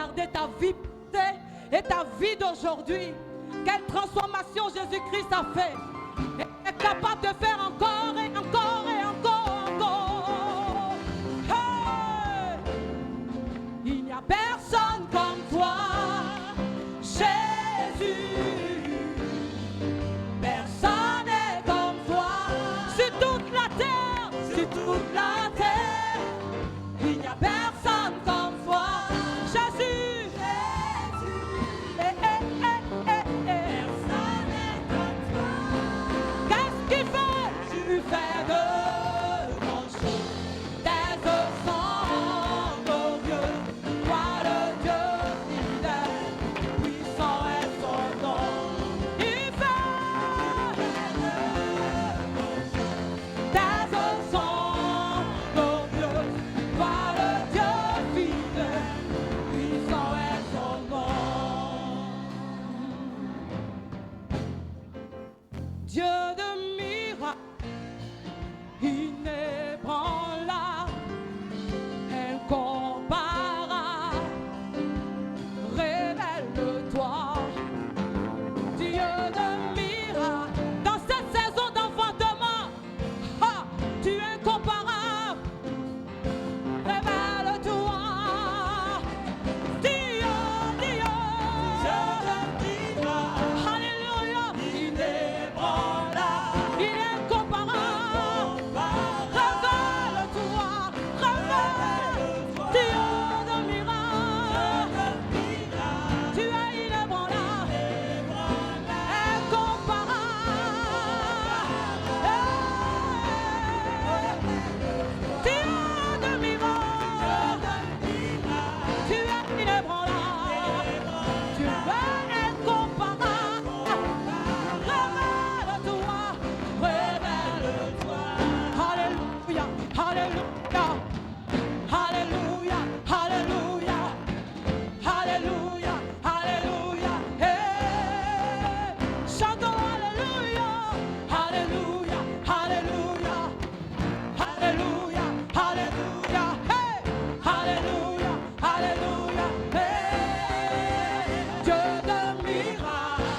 regarder ta vie et ta vie d'aujourd'hui. Quelle transformation Jésus-Christ a fait. Il est capable de faire encore et encore et encore. Hey! Il n'y a personne comme toi, Jésus. Personne n'est comme toi. Sur toute la terre, sur toute la terre, il n'y a personne comme toi, Jésus. Personne n'est comme toi. Qu'est-ce qu'il fait? Tu fais de grandes choses. Tes œuvres sont glorieuses. Toi le Dieu fidèle, puissant est son nom. Il fait tes œuvres sont glorieuses. Toi le Dieu fidèle, puissant est son nom. Dieu de miracles, inébranlable, incomparable, révèle-toi. Dieu de miracles, dans cette saison d'enfantement, tu es incomparable, révèle-toi. Dieu de miracles, alléluia, inébranlable, il est incomparable. Révèle-toi, révèle, Dieu de miracles, tu es inébranlable, incomparable. Dieu de miracles, tu es inébranlable, tu es incomparable. Révèle-toi, révèle-toi. Alléluia, alléluia, alléluia, alléluia, alléluia, alléluia. Hey, chantons alléluia, alléluia, alléluia, alléluia, alléluia. Hey, alléluia, alléluia. Hey, Dieu de miracles,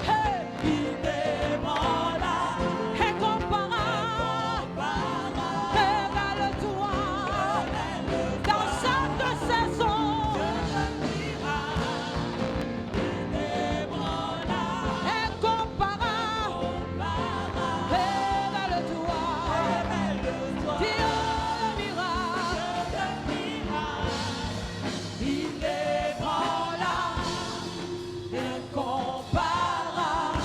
hey, inébranlable, incomparable, révèle-toi dans chaque saison. Incomparable, révèle-toi, Dieu de miracles, inébranlable, incomparable,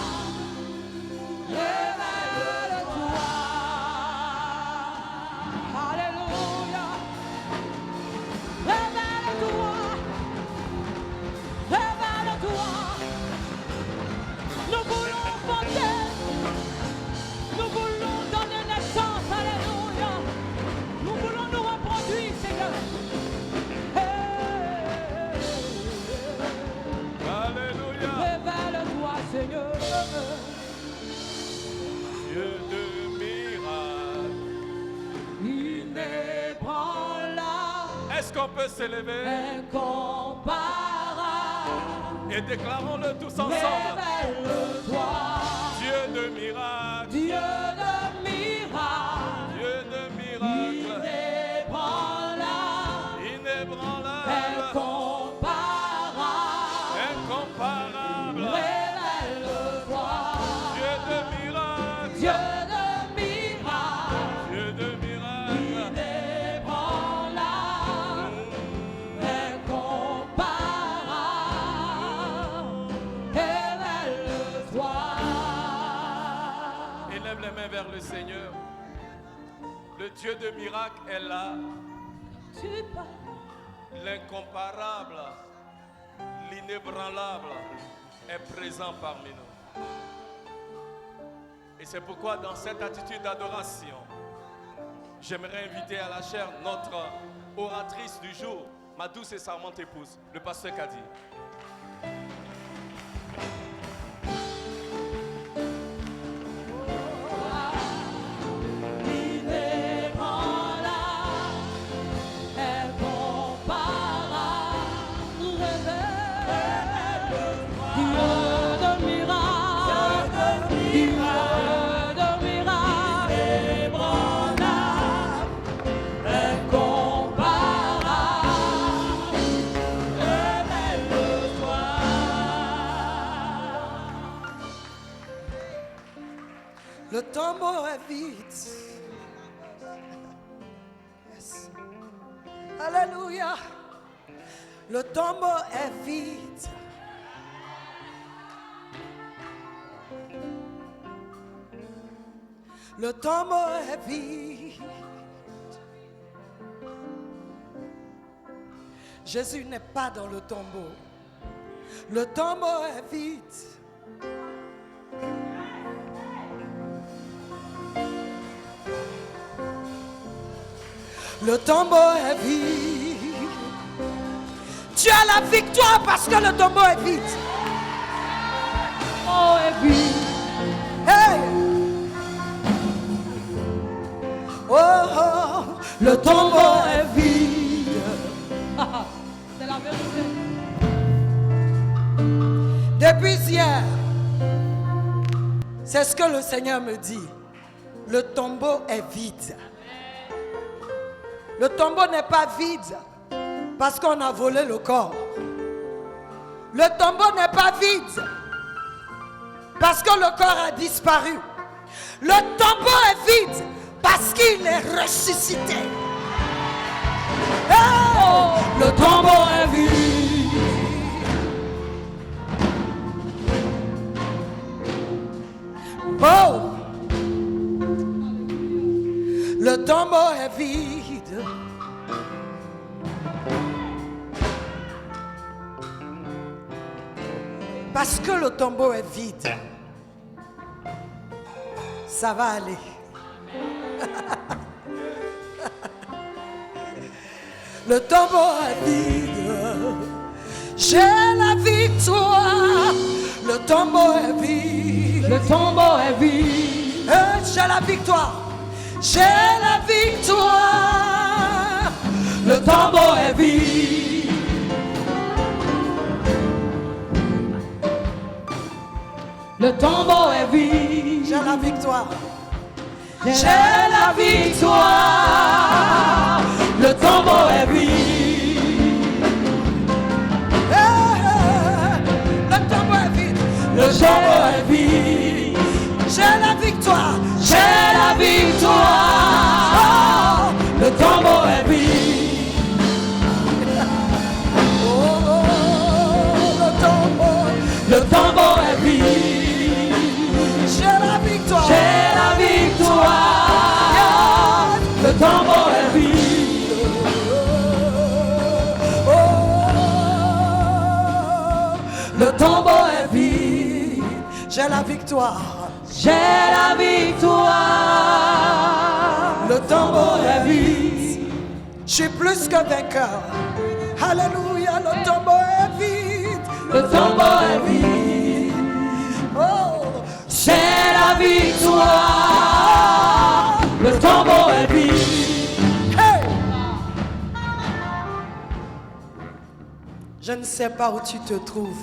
révèle-toi. Alléluia, révèle-toi, révèle-toi. Nous voulons porter, nous voulons donner naissance, alléluia. Nous voulons nous reproduire, Seigneur. Hey, Alléluia. révèle-toi, Seigneur. Dieu de miracles. Inébranlable, Est-ce qu'on peut s'élever incomparable, et déclarons-le tous ensemble? révèle-toi, Dieu de miracles. Dieu de miracles, Dieu de miracles. inébranlable, Inébranlable. incomparable, Incomparable. révèle-toi, Dieu de miracles. Dieu de miracles, Dieu de miracles. inébranlable, incomparable, révèle-toi. Élève les mains vers le Seigneur. Le Dieu de miracles est là. Tu parles. L'incomparable, l'inébranlable est présent parmi nous. Et c'est pourquoi dans cette attitude d'adoration, j'aimerais inviter à la chair notre oratrice du jour, ma douce et charmante épouse, le pasteur Kadi. Inébranlable, incomparable, Alléluia. Le tombeau est vide. Le tombeau est vide. Jésus n'est pas dans le tombeau. Le tombeau est vide. Le tombeau est vide. Tu as la victoire parce que le tombeau est vide. Oh, est vide. Hey! Oh, oh, le tombeau est vide. C'est la vérité. Depuis hier, c'est ce que le Seigneur me dit. Le tombeau est vide. Le tombeau n'est pas vide parce qu'on a volé le corps. Le tombeau n'est pas vide parce que le corps a disparu. Le tombeau est vide parce qu'il est ressuscité. Oh, le tombeau est vide. Oh, le tombeau est vide. Parce que le tombeau est vide, ça va aller. Le tombeau est vide. J'ai la victoire. Le tombeau est vide. Le tombeau est vide. J'ai la victoire. J'ai la victoire. Le tombeau est vide. Le tombeau est vide. J'ai la victoire. J'ai la victoire. Le tombeau est vide. Le tombeau est vide. Le tombeau est vide. J'ai la victoire. J'ai la victoire. Le tombeau est vide. Oh, Le tombeau est vide. j'ai la victoire. J'ai la victoire. Le tombeau est vide. Le tombeau est vide. J'ai la victoire. J'ai la victoire. Le tombeau est vide. Je suis plus que vainqueur. Alléluia, le tombeau est vide. Le tombeau est vide. Oh, J'ai la victoire. Le tombeau est vide. hey! Je ne sais pas où tu te trouves.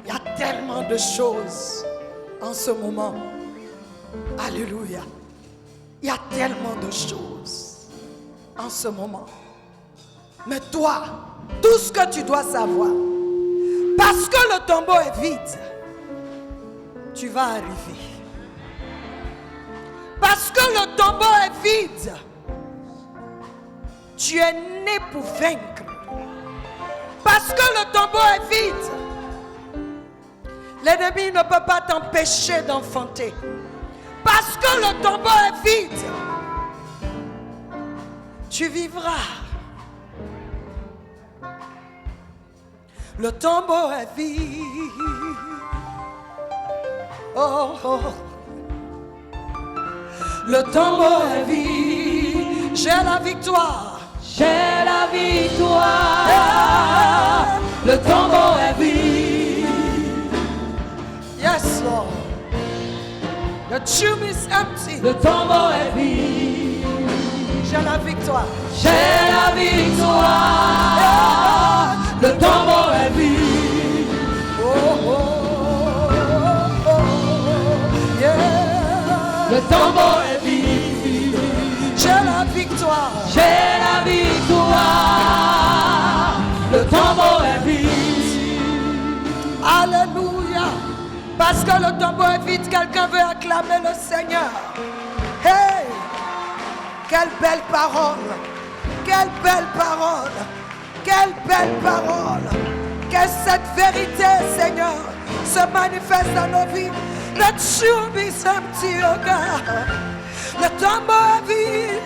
Il y a tellement de choses en ce moment. Alléluia. Il y a tellement de choses en ce moment. Mais toi, tout ce que tu dois savoir, parce que le tombeau est vide, tu vas arriver. Parce que le tombeau est vide, tu es né pour vaincre. Parce que le tombeau est vide, l'ennemi ne peut pas t'empêcher d'enfanter. Parce que le tombeau est vide, tu vivras. Le tombeau est vide. Oh, oh. Le tombeau est vide. J'ai la victoire. J'ai la victoire. Le tombeau est vide. Yes, Lord. The tomb is empty. Le tombeau est vide. J'ai la victoire. J'ai la victoire. Le tombeau est vide. Oh, oh, oh, oh, yeah. Le tombeau est vide. J'ai la victoire. J'ai la victoire. Le tombeau est vide. Alléluia. Parce que le tombeau est vide, quelqu'un veut acclamer le Seigneur. Hey! Quelle belle parole. Quelle belle parole. Quelle belle parole. Que cette vérité, Seigneur, se manifeste dans nos vies. Le tombeau est empty, oh God. Le tombeau est vide.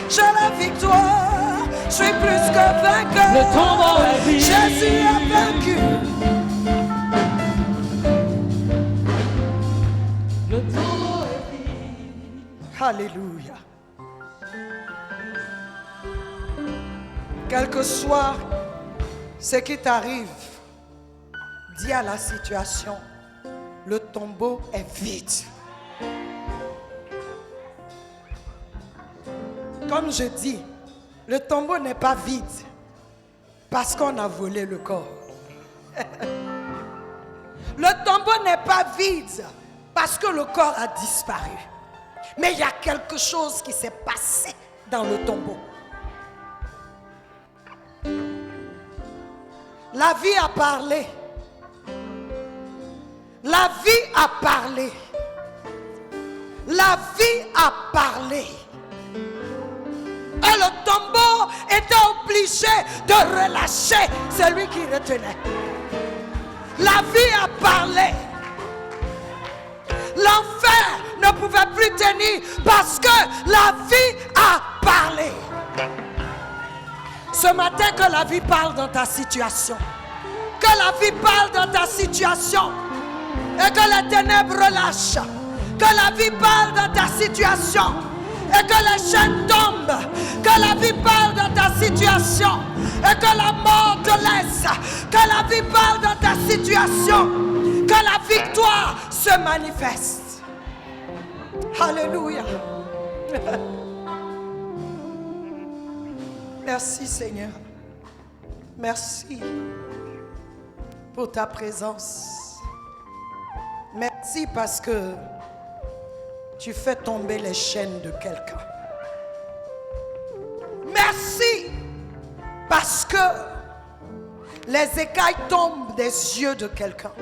J'ai la victoire. Je suis plus que vainqueur. Le tombeau est vide. Jésus a vaincu. Le tombeau est vide. Alléluia. Quel que soit ce qui t'arrive, dis à la situation, le tombeau est vide. Comme je dis, le tombeau n'est pas vide parce qu'on a volé le corps. Le tombeau n'est pas vide parce que le corps a disparu. Mais il y a quelque chose qui s'est passé dans le tombeau. La vie a parlé. La vie a parlé. La vie a parlé. Et le tombeau était obligé de relâcher celui qui retenait. La vie a parlé. L'enfer ne pouvait plus tenir parce que la vie a parlé. Ce matin, que la vie parle dans ta situation. Que la vie parle dans ta situation. Et que les ténèbres relâchent. Que la vie parle dans ta situation. Et que les chaînes tombent. Que la vie parle dans ta situation. Et que la mort te laisse. Que la vie parle dans ta situation. Que la victoire se manifeste. Alléluia. Merci Seigneur. Merci pour ta présence. Merci parce que tu fais tomber les chaînes de quelqu'un. Merci parce que les écailles tombent des yeux de quelqu'un.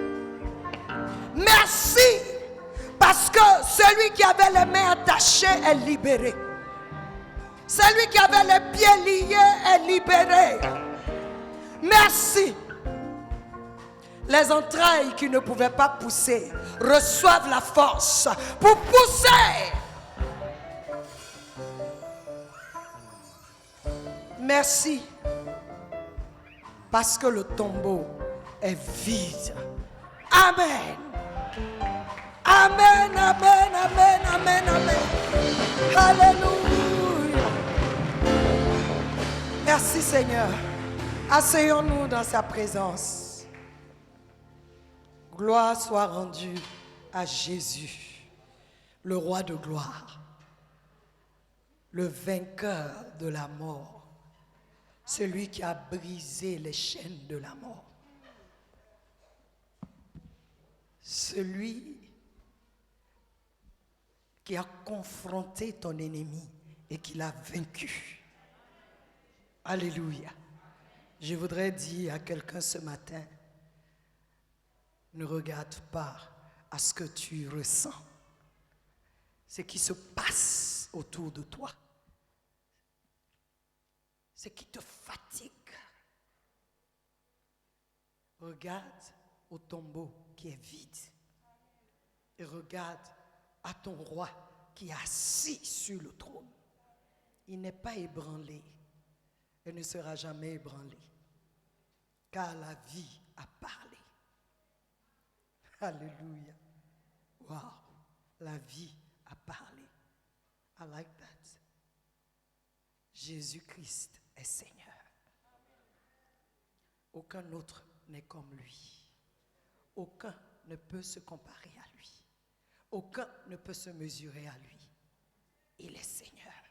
Merci parce que celui qui avait les mains attachées est libéré. Celui qui avait les pieds liés est libéré. Merci. Les entrailles qui ne pouvaient pas pousser reçoivent la force pour pousser. Merci. Parce que le tombeau est vide. Amen. Amen, amen, amen, amen, amen. Alléluia. Merci Seigneur. Asseyons-nous dans sa présence. Gloire soit rendue à Jésus, le roi de gloire, le vainqueur de la mort, celui qui a brisé les chaînes de la mort, celui qui a confronté ton ennemi et qui l'a vaincu. Alléluia. Je voudrais dire à quelqu'un ce matin, ne regarde pas à ce que tu ressens, ce qui se passe autour de toi, ce qui te fatigue. Regarde au tombeau qui est vide et regarde à ton roi qui est assis sur le trône. Il n'est pas ébranlé et ne sera jamais ébranlé, car la vie a parlé. Alléluia. Wow. La vie a parlé. I like that. Jésus-Christ est Seigneur. Aucun autre n'est comme lui. Aucun ne peut se comparer à lui. Aucun ne peut se mesurer à lui. Il est Seigneur.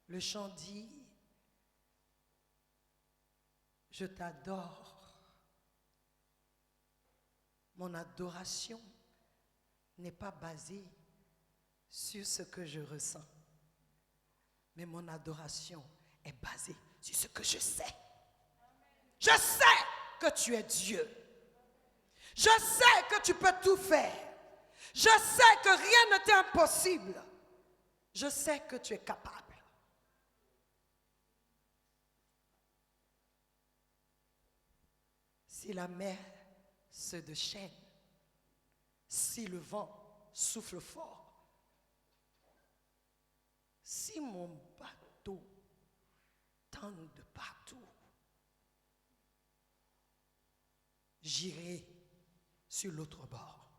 Le chant dit, je t'adore. Mon adoration n'est pas basée sur ce que je ressens, mais mon adoration est basée sur ce que je sais. Je sais que tu es Dieu. Je sais que tu peux tout faire. Je sais que rien ne t'est impossible. Je sais que tu es capable. Si la mer se déchaîne, si le vent souffle fort, si mon bateau tente de partout, j'irai sur l'autre bord.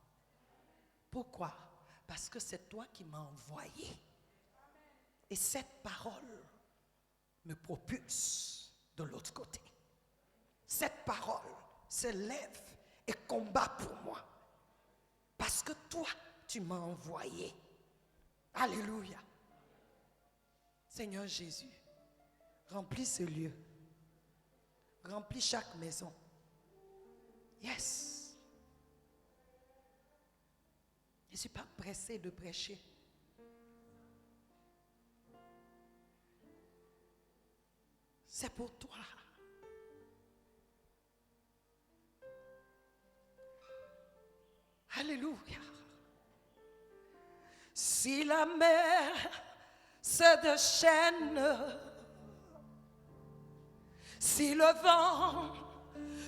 Pourquoi? Parce que c'est toi qui m'as envoyé. Et cette parole me propulse de l'autre côté. Cette parole se lève et combat pour moi. Parce que toi, tu m'as envoyé. Alléluia. Seigneur Jésus, remplis ce lieu. Remplis chaque maison. Yes. Je ne suis pas pressée de prêcher. C'est pour toi. Alléluia. Si la mer se déchaîne, si le vent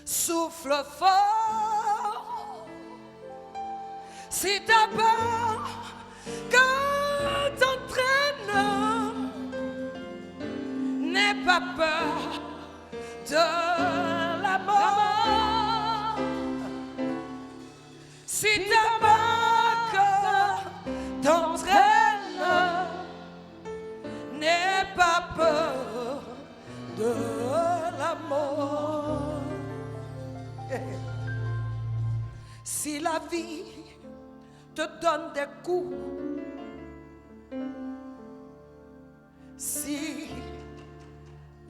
souffle fort, si ta barque t'entraîne, n'aie pas peur de la mort. Si ta barque t'entraîne, n'aie pas peur de la mort. Si la vie te donne des coups, si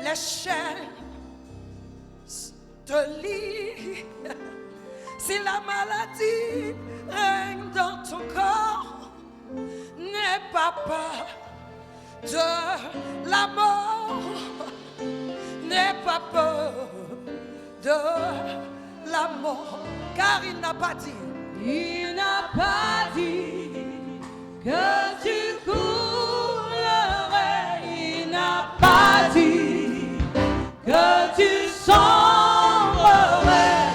les chaînes te lient, si la maladie règne dans ton corps, n'aie pas peur de la mort, n'aie pas peur de la mort, car il n'a pas dit. Il n'a pas dit que tu coulerais. Il n'a pas dit que tu sombrerais.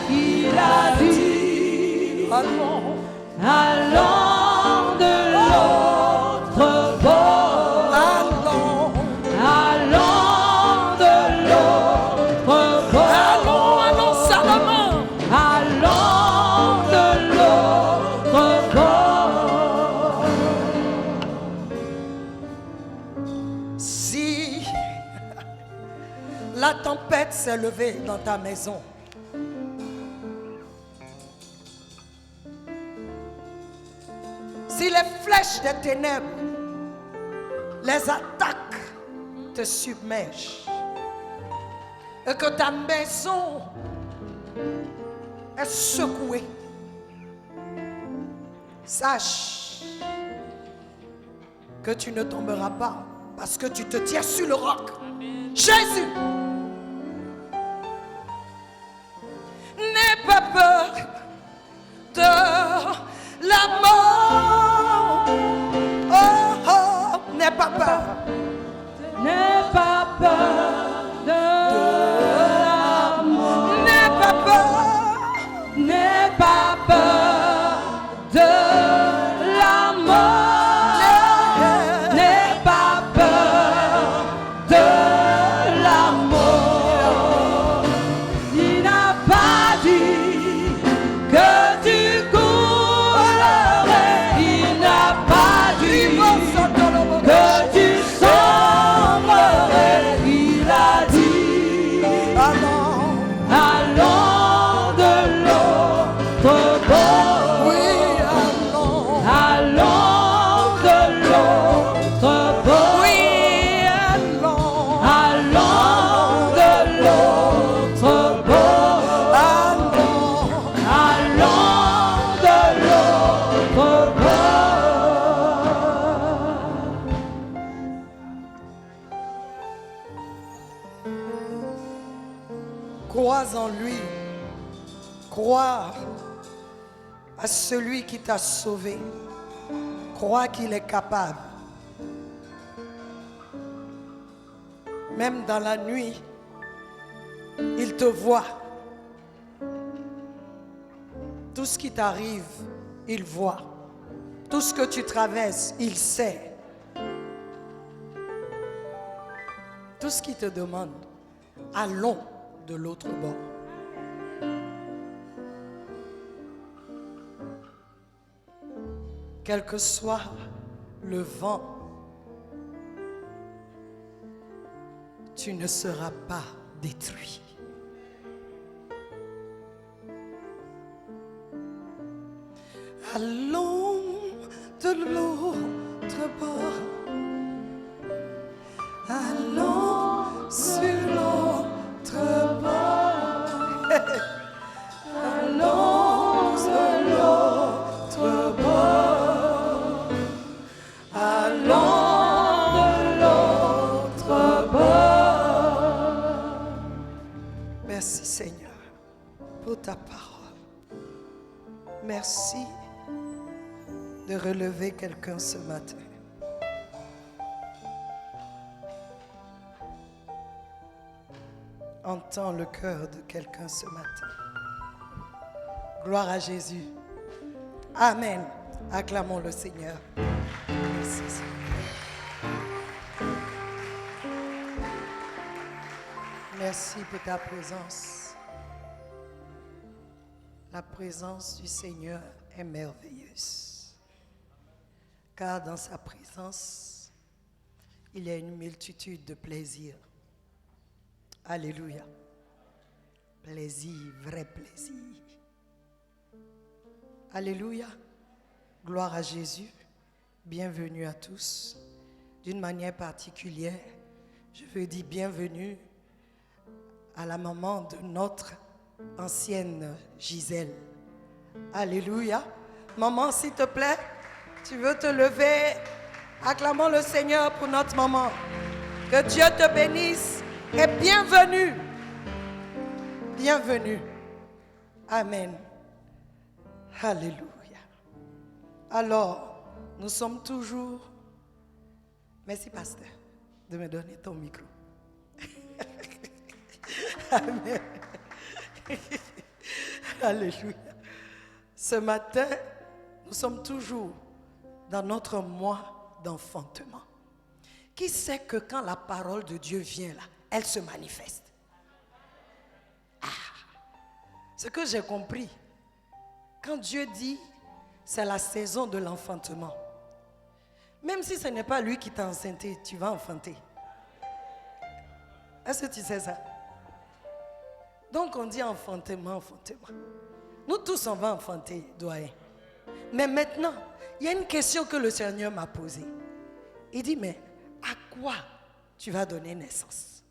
Il a dit Allons, allons de l'autre bord. allons, Allons de l'autre bord. allons, allons savamment. Allons de l'autre bord. Si la tempête s'est levée dans ta maison, si les flèches des ténèbres, les attaques te submergent, et que ta maison est secouée, sache que tu ne tomberas pas parce que tu te tiens sur le roc. Jésus, n'aie pas peur de la mort. Oh, oh, n'aie pas peur. N'aie pas peur de la mort. N'aie pas peur. N'aie pas peur de la mort. N'aie pas peur de la mort. Il n'a pas dit que tu coulerais. Il n'a pas dit que tu sombrerais. Il a dit allons de l'autre bord. Oui, allons. Allons de l'autre bord. Oui, allons. Allons de l'autre bord. Allons. Allons de l'autre bord. Crois en lui. Crois à celui qui t'a sauvé. Crois qu'il est capable Même dans la nuit, il te voit. Tout ce qui t'arrive, il voit. Tout ce que tu traverses, il sait. Tout ce qu'il te demande, allons de l'autre bord. Quel que soit le vent, tu ne seras pas détruit. Allons de l'autre bord. Allons sur l'autre bord. Allons de l'autre bord. Allons de l'autre bord. Merci Seigneur pour ta parole. Merci de relever quelqu'un ce matin. Entends le cœur de quelqu'un ce matin. Gloire à Jésus. Amen. Acclamons le Seigneur. Merci Seigneur. Merci pour ta présence. La présence du Seigneur est merveilleuse. Car dans sa présence, il y a une multitude de plaisirs. Alléluia. Plaisir, vrai plaisir. Alléluia. Gloire à Jésus. Bienvenue à tous. D'une manière particulière, je veux dire bienvenue à la maman de notre ancienne Gisèle. Alléluia. Maman, s'il te plaît, tu veux te lever. Acclamons le Seigneur pour notre maman. Que Dieu te bénisse et bienvenue. Bienvenue. Amen. Alléluia. Alors, nous sommes toujours... Merci, pasteur, de me donner ton micro. Amen. Alléluia. Ce matin, nous sommes toujours dans notre mois d'enfantement. Qui sait que quand la parole de Dieu vient là, elle se manifeste? Ce que j'ai compris, quand Dieu dit c'est la saison de l'enfantement, même si ce n'est pas lui qui t'a enceinté, tu vas enfanter. Est-ce que tu sais ça? Donc on dit enfantement, enfantement. Nous tous on va enfanter, doyen. Mais maintenant, il y a une question que le Seigneur m'a posée. Il dit, mais à quoi tu vas donner naissance?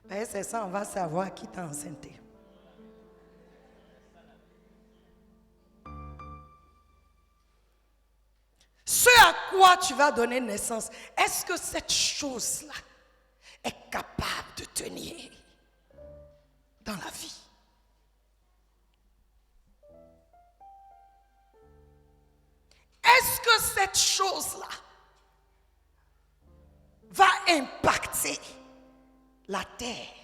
Ben, c'est ça, on va savoir qui t'a enceinté. Ce à quoi tu vas donner naissance, est-ce que cette chose-là est capable de tenir dans la vie? Est-ce que cette chose-là va impacter la terre,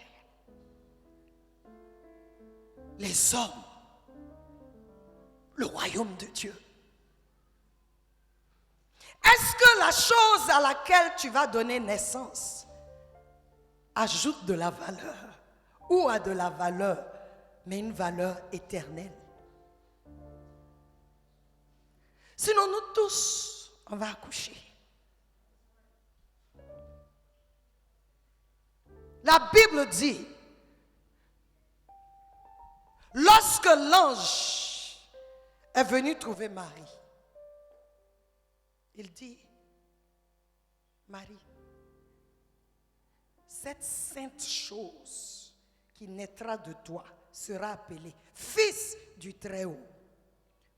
les hommes, le royaume de Dieu? Est-ce que la chose à laquelle tu vas donner naissance ajoute de la valeur ou a de la valeur, mais une valeur éternelle? Sinon, nous tous, on va accoucher. La Bible dit, lorsque l'ange est venu trouver Marie, il dit, Marie, cette sainte chose qui naîtra de toi sera appelée Fils du Très-Haut.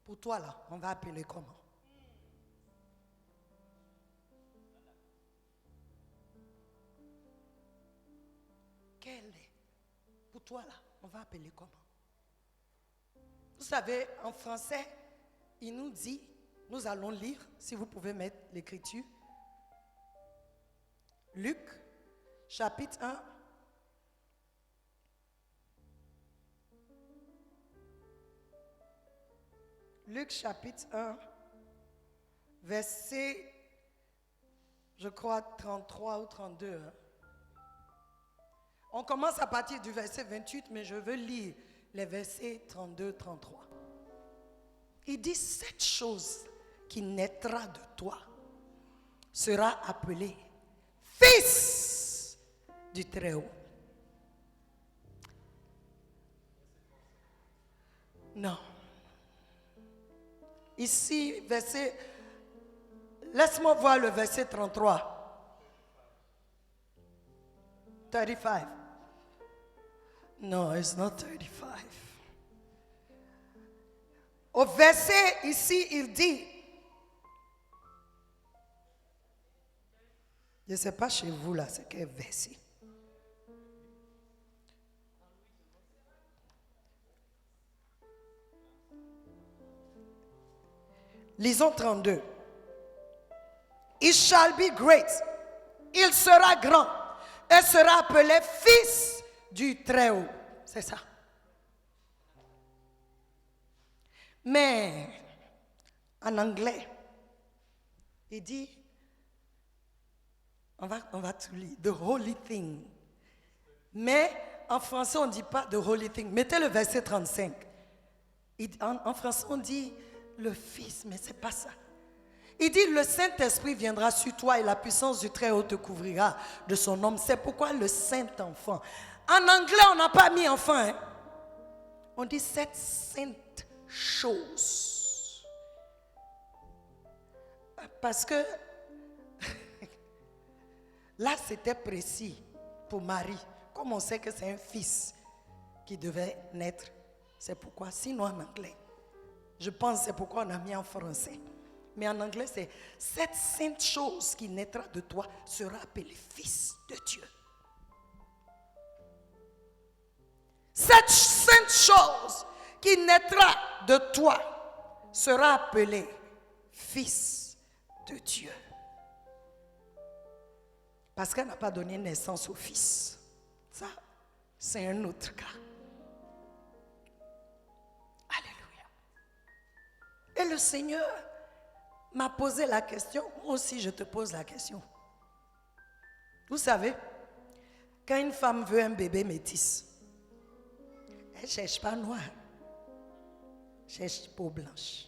Pour toi là, on va appeler comment? Quel est? Pour toi là, on va appeler comment? Vous savez, en français, il nous dit Nous allons lire, si vous pouvez mettre l'écriture. Luc, chapitre 1. Luc, chapitre 1, verset, je crois, 33 ou 32. Hein. On commence à partir du verset 28, mais je veux lire les versets 32-33. Il dit, cette chose qui naîtra de toi sera appelée Fils du Très-Haut. Non. Ici, verset, laisse-moi voir le verset 33. 35. No, it's not 35. Au verset ici, il dit, je ne sais pas chez vous là, c'est quel verset. Lisons 32. It shall be great. Il sera grand et sera appelé Fils du Très-Haut. C'est ça. Mais en anglais, il dit, on va tout lire, the holy thing. Mais en français, on ne dit pas the holy thing. Mettez le verset 35. En français, on dit le Fils, mais ce n'est pas ça. Il dit, le Saint-Esprit viendra sur toi et la puissance du Très-Haut te couvrira de son nom. C'est pourquoi le Saint-Enfant. En anglais, on n'a pas mis enfant. Hein? On dit cette sainte chose. Parce que là, c'était précis pour Marie. Comme on sait que c'est un fils qui devait naître. C'est pourquoi, sinon en anglais, je pense que c'est pourquoi on a mis en français. Mais en anglais, c'est cette sainte chose qui naîtra de toi sera appelée Fils de Dieu. Cette sainte chose qui naîtra de toi sera appelée Fils de Dieu. Parce qu'elle n'a pas donné naissance au Fils. Ça, c'est un autre cas. Alléluia. Et le Seigneur m'a posé la question, moi aussi je te pose la question. Vous savez, quand une femme veut un bébé métis, elle ne cherche pas noir, elle cherche peau blanche.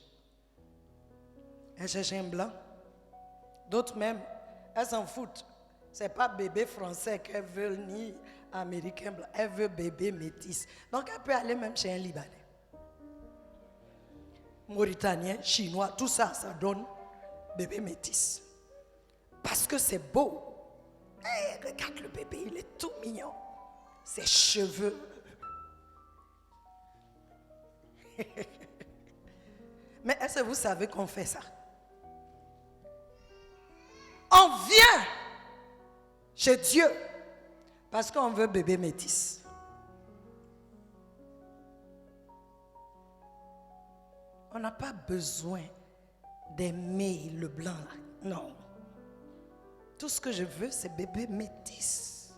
Elle cherche un blanc. D'autres même, elles s'en foutent. Ce n'est pas bébé français qu'elle veut ni américain blanc, elle veut bébé métis. Donc elle peut aller même chez un Libanais. Mauritanien, chinois, tout ça, ça donne bébé métis. Parce que c'est beau. Hey, regarde le bébé, il est tout mignon. Ses cheveux. Mais est-ce que vous savez qu'on fait ça? On vient chez Dieu parce qu'on veut bébé métis. On n'a pas besoin d'aimer le blanc là. Non. Tout ce que je veux, c'est bébé métis.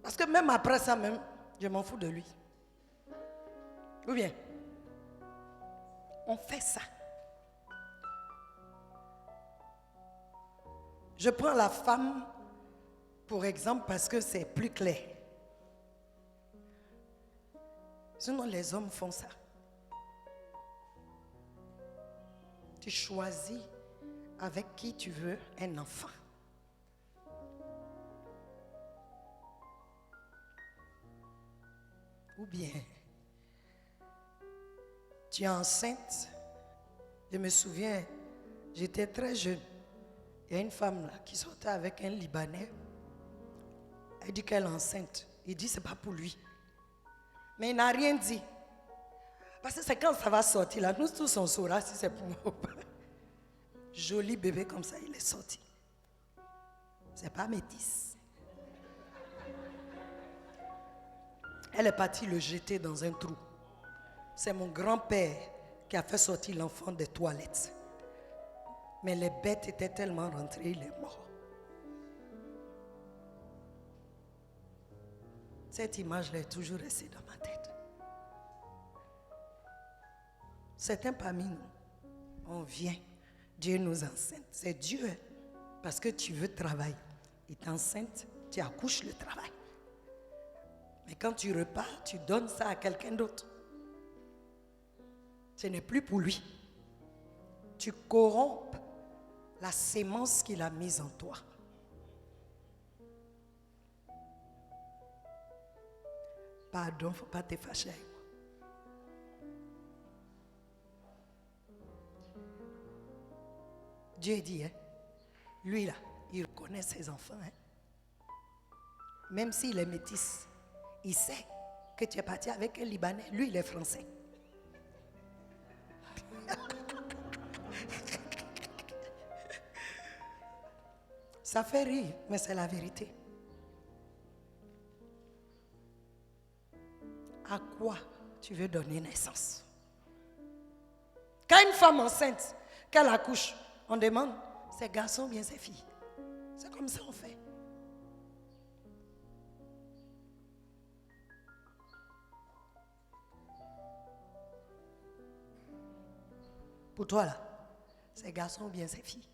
Parce que même après ça, même, je m'en fous de lui. Ou bien, on fait ça. Je prends la femme pour exemple parce que c'est plus clair. Sinon, les hommes font ça. Tu choisis avec qui tu veux un enfant. Ou bien, tu es enceinte. Je me souviens, j'étais très jeune. Il y a une femme là qui sortait avec un Libanais. Elle dit qu'elle est enceinte. Il dit c'est pas pour lui. Mais il n'a rien dit. Parce que c'est quand ça va sortir là, nous tous on saura si c'est pour moi ou pas. Joli bébé comme ça, il est sorti. C'est pas métis. Elle est partie le jeter dans un trou. C'est mon grand-père qui a fait sortir l'enfant des toilettes. Mais les bêtes étaient tellement rentrées, il est mort. Cette image-là est toujours restée dans ma tête. Certains parmi nous, on vient, Dieu nous enseigne. C'est Dieu, hein, parce que tu veux travailler. Il t'enseigne, tu accouches le travail. Mais quand tu repars, tu donnes ça à quelqu'un d'autre. Ce n'est plus pour lui. Tu corrompes la sémence qu'il a mise en toi. Pardon, il ne faut pas te fâcher avec moi. Dieu dit, hein, lui là, il reconnaît ses enfants. Hein. Même s'il est métis, il sait que tu es parti avec un Libanais. Lui, il est français. Ça fait rire, mais c'est la vérité. À quoi tu veux donner naissance? Quand une femme enceinte, qu'elle accouche, on demande, c'est garçon ou bien c'est fille? C'est comme ça on fait. Pour toi là, c'est garçon ou bien c'est fille?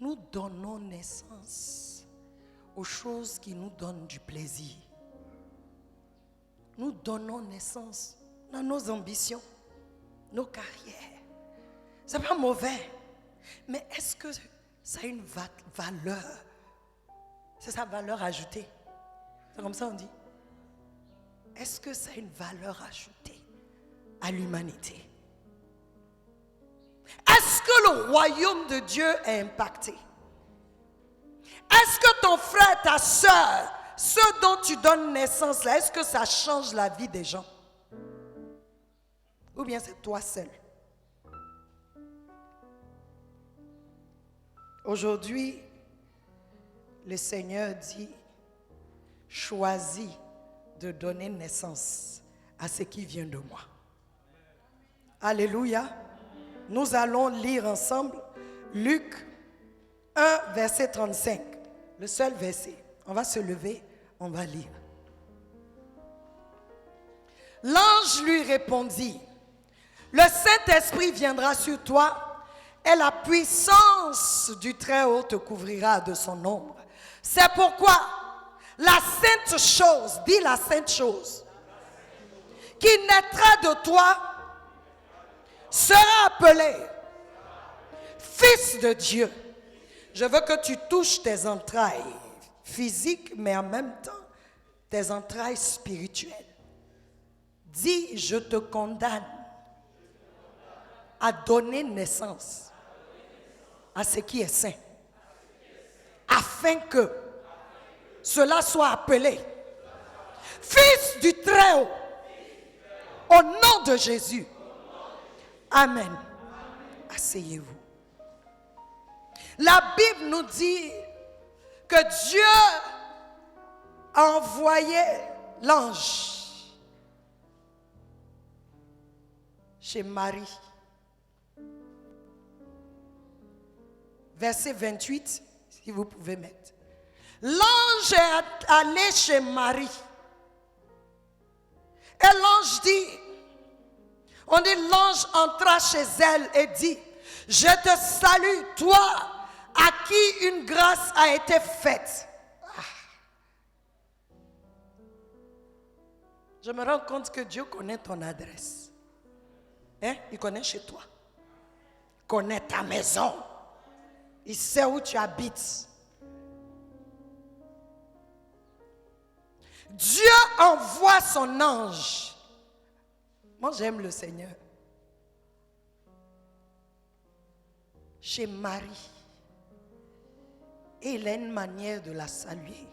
Nous donnons naissance aux choses qui nous donnent du plaisir. Nous donnons naissance à nos ambitions, nos carrières. Ce n'est pas mauvais, mais est-ce que ça a une valeur? C'est sa valeur ajoutée. C'est comme ça on dit. Est-ce que ça a une valeur ajoutée à l'humanité? Est-ce que le royaume de Dieu est impacté? Est-ce que ton frère, ta soeur, ceux dont tu donnes naissance, là, est-ce que ça change la vie des gens? Ou bien c'est toi seul? Aujourd'hui, le Seigneur dit, choisis de donner naissance à ce qui vient de moi. Alléluia. Nous allons lire ensemble Luc 1, verset 35. Le seul verset. On va se lever, on va lire. L'ange lui répondit, le Saint-Esprit viendra sur toi et la puissance du Très-Haut te couvrira de son ombre. C'est pourquoi la sainte chose, dis la sainte chose, qui naîtra de toi, sera appelé Fils de Dieu. Je veux que tu touches tes entrailles physiques, mais en même temps, tes entrailles spirituelles. Dis, je te condamne à donner naissance à ce qui est saint, afin que cela soit appelé Fils du Très-Haut, au nom de Jésus. Amen. Asseyez-vous. La Bible nous dit que Dieu a envoyé l'ange chez Marie. Verset 28, si vous pouvez mettre. L'ange est allé chez Marie. Et l'ange dit, on dit l'ange entra chez elle et dit, je te salue, toi à qui une grâce a été faite. Je me rends compte que Dieu connaît ton adresse. Hein? Il connaît chez toi. Il connaît ta maison. Il sait où tu habites. Dieu envoie son ange. Moi, j'aime le Seigneur. Chez Marie. Et il a une manière de la saluer.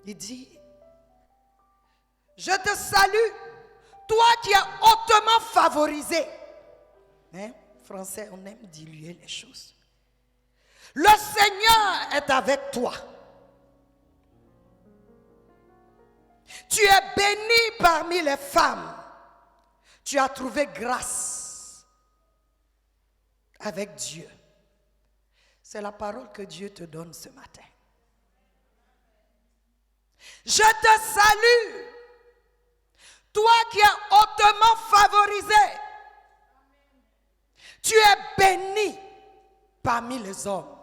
Il dit, je te salue, toi qui es hautement favorisé. Hein? Français, on aime diluer les choses. Le Seigneur est avec toi. Tu es bénie parmi les femmes. Tu as trouvé grâce avec Dieu. C'est la parole que Dieu te donne ce matin. Je te salue, toi qui es hautement favorisé. Tu es béni parmi les hommes.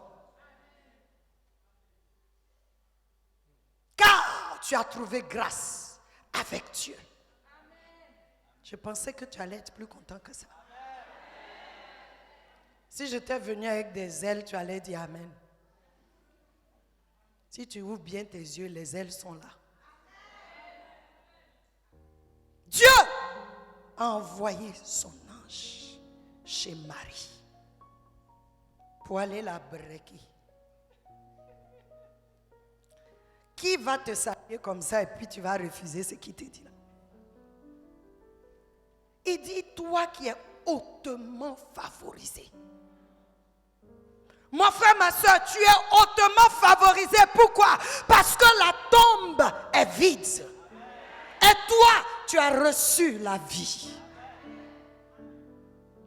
Car tu as trouvé grâce avec Dieu. Je pensais que tu allais être plus content que ça. Si j'étais venu avec des ailes, tu allais dire Amen. Si tu ouvres bien tes yeux, les ailes sont là. Dieu a envoyé son ange chez Marie pour aller la brequer. Qui va te saluer comme ça et puis tu vas refuser ce qu'il te dit là? Il dit, toi qui es hautement favorisé. Mon frère, ma soeur, tu es hautement favorisé. Pourquoi? Parce que la tombe est vide. Et toi, tu as reçu la vie.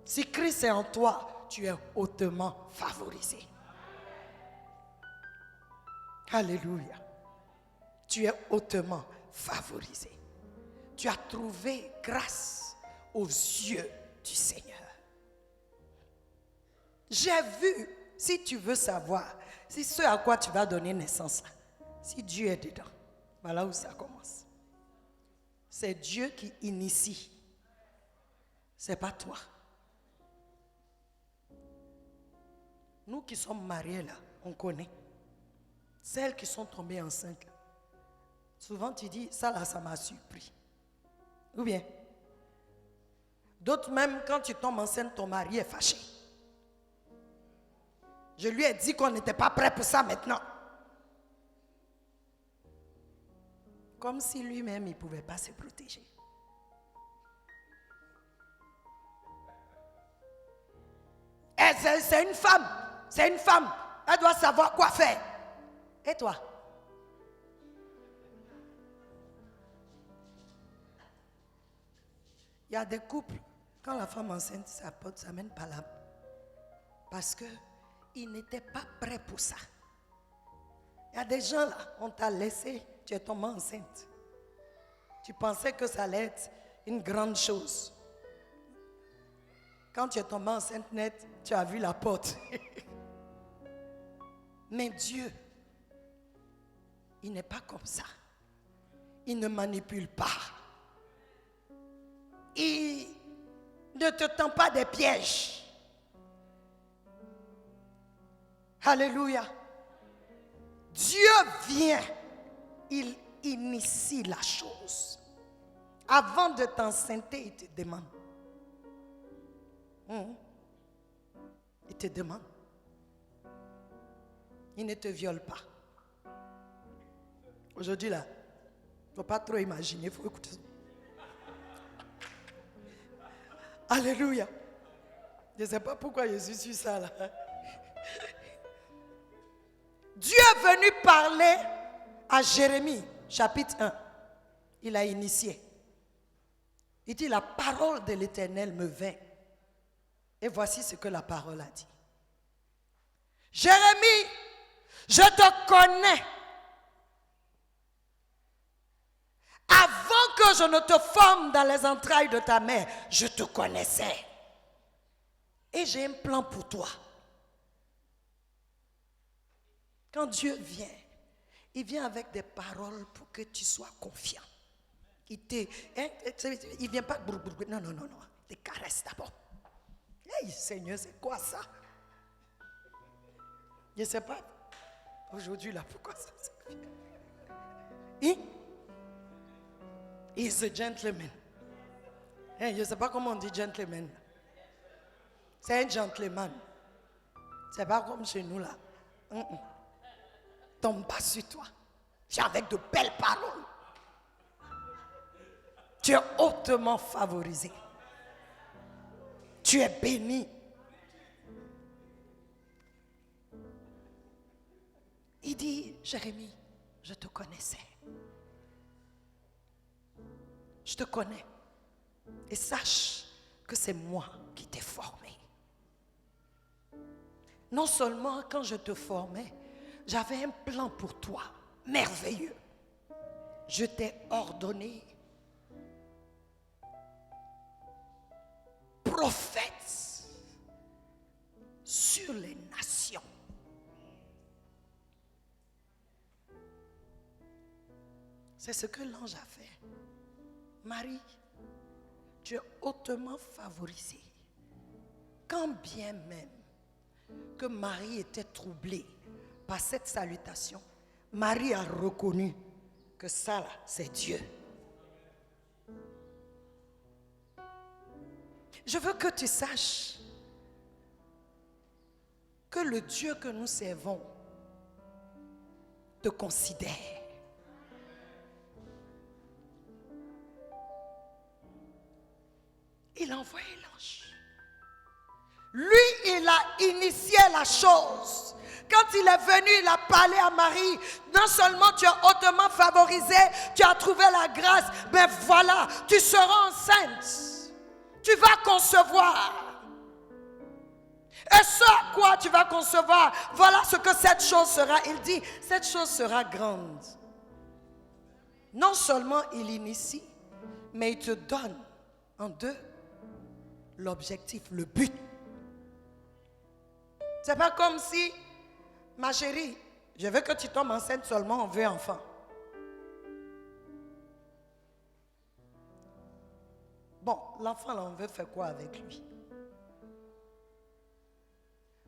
Si Christ est en toi, tu es hautement favorisé. Alléluia. Tu es hautement favorisé. Tu as trouvé grâce aux yeux du Seigneur. J'ai vu, si tu veux savoir, si ce à quoi tu vas donner naissance, si Dieu est dedans, voilà où ça commence. C'est Dieu qui initie. C'est pas toi. Nous qui sommes mariés là, on connaît. Celles qui sont tombées enceintes là. Souvent tu dis, ça là, ça m'a surpris. Ou bien, d'autres même, quand tu tombes enceinte, ton mari est fâché. Je lui ai dit qu'on n'était pas prêt pour ça maintenant. Comme si lui-même, il ne pouvait pas se protéger. Et c'est une femme. C'est une femme. Elle doit savoir quoi faire. Et toi? Il y a des couples, quand la femme enceinte, ça mène pas là. Parce qu'ils n'étaient pas prêts pour ça. Il y a des gens là, on t'a laissé, tu es tombée enceinte. Tu pensais que ça allait être une grande chose. Quand tu es tombée enceinte nette, tu as vu la porte. Mais Dieu, il n'est pas comme ça. Il ne manipule pas. Il ne te tend pas des pièges. Alléluia. Dieu vient, il initie la chose. Avant de t'enceinte, il te demande. Il te demande. Il ne te viole pas. Aujourd'hui là, il ne faut pas trop imaginer, il faut écouter ça. Alléluia. Je ne sais pas pourquoi je suis sur ça là. Dieu est venu parler à Jérémie, chapitre 1. Il a initié. Il dit, la parole de l'Éternel me vint. Et voici ce que la parole a dit. Jérémie, je te connais. Avant que je ne te forme dans les entrailles de ta mère, je te connaissais. Et j'ai un plan pour toi. Quand Dieu vient, il vient avec des paroles pour que tu sois confiant. Il ne vient pas... Non. Il te caresse d'abord. Hey Seigneur, c'est quoi ça? Je ne sais pas. Aujourd'hui, là, pourquoi ça se fait? He's a gentleman. Hey, je ne sais pas comment on dit gentleman. C'est un gentleman. C'est pas comme chez nous, là. Tombe pas sur toi. Tu es avec de belles paroles. Tu es hautement favorisé. Tu es béni. dit, Jérémie, je te connaissais. Je te connais. Et sache que c'est moi qui t'ai formé. Non seulement quand je te formais, j'avais un plan pour toi, merveilleux. Je t'ai ordonné prophète sur les nations. C'est ce que l'ange a fait. Marie, tu es hautement favorisée. Quand bien même que Marie était troublée par cette salutation, Marie a reconnu que ça là, c'est Dieu. Je veux que tu saches que le Dieu que nous servons te considère. Il a envoyé l'ange. Lui, il a initié la chose. Quand il est venu, il a parlé à Marie. Non seulement tu es hautement favorisé, tu as trouvé la grâce, mais voilà, tu seras enceinte. Tu vas concevoir. Et ce à quoi tu vas concevoir, voilà ce que cette chose sera. Il dit, cette chose sera grande. Non seulement il initie, mais il te donne en deux l'objectif, le but. C'est pas comme si, ma chérie, je veux que tu tombes enceinte seulement, on veut enfant. Bon, l'enfant là, on veut faire quoi avec lui?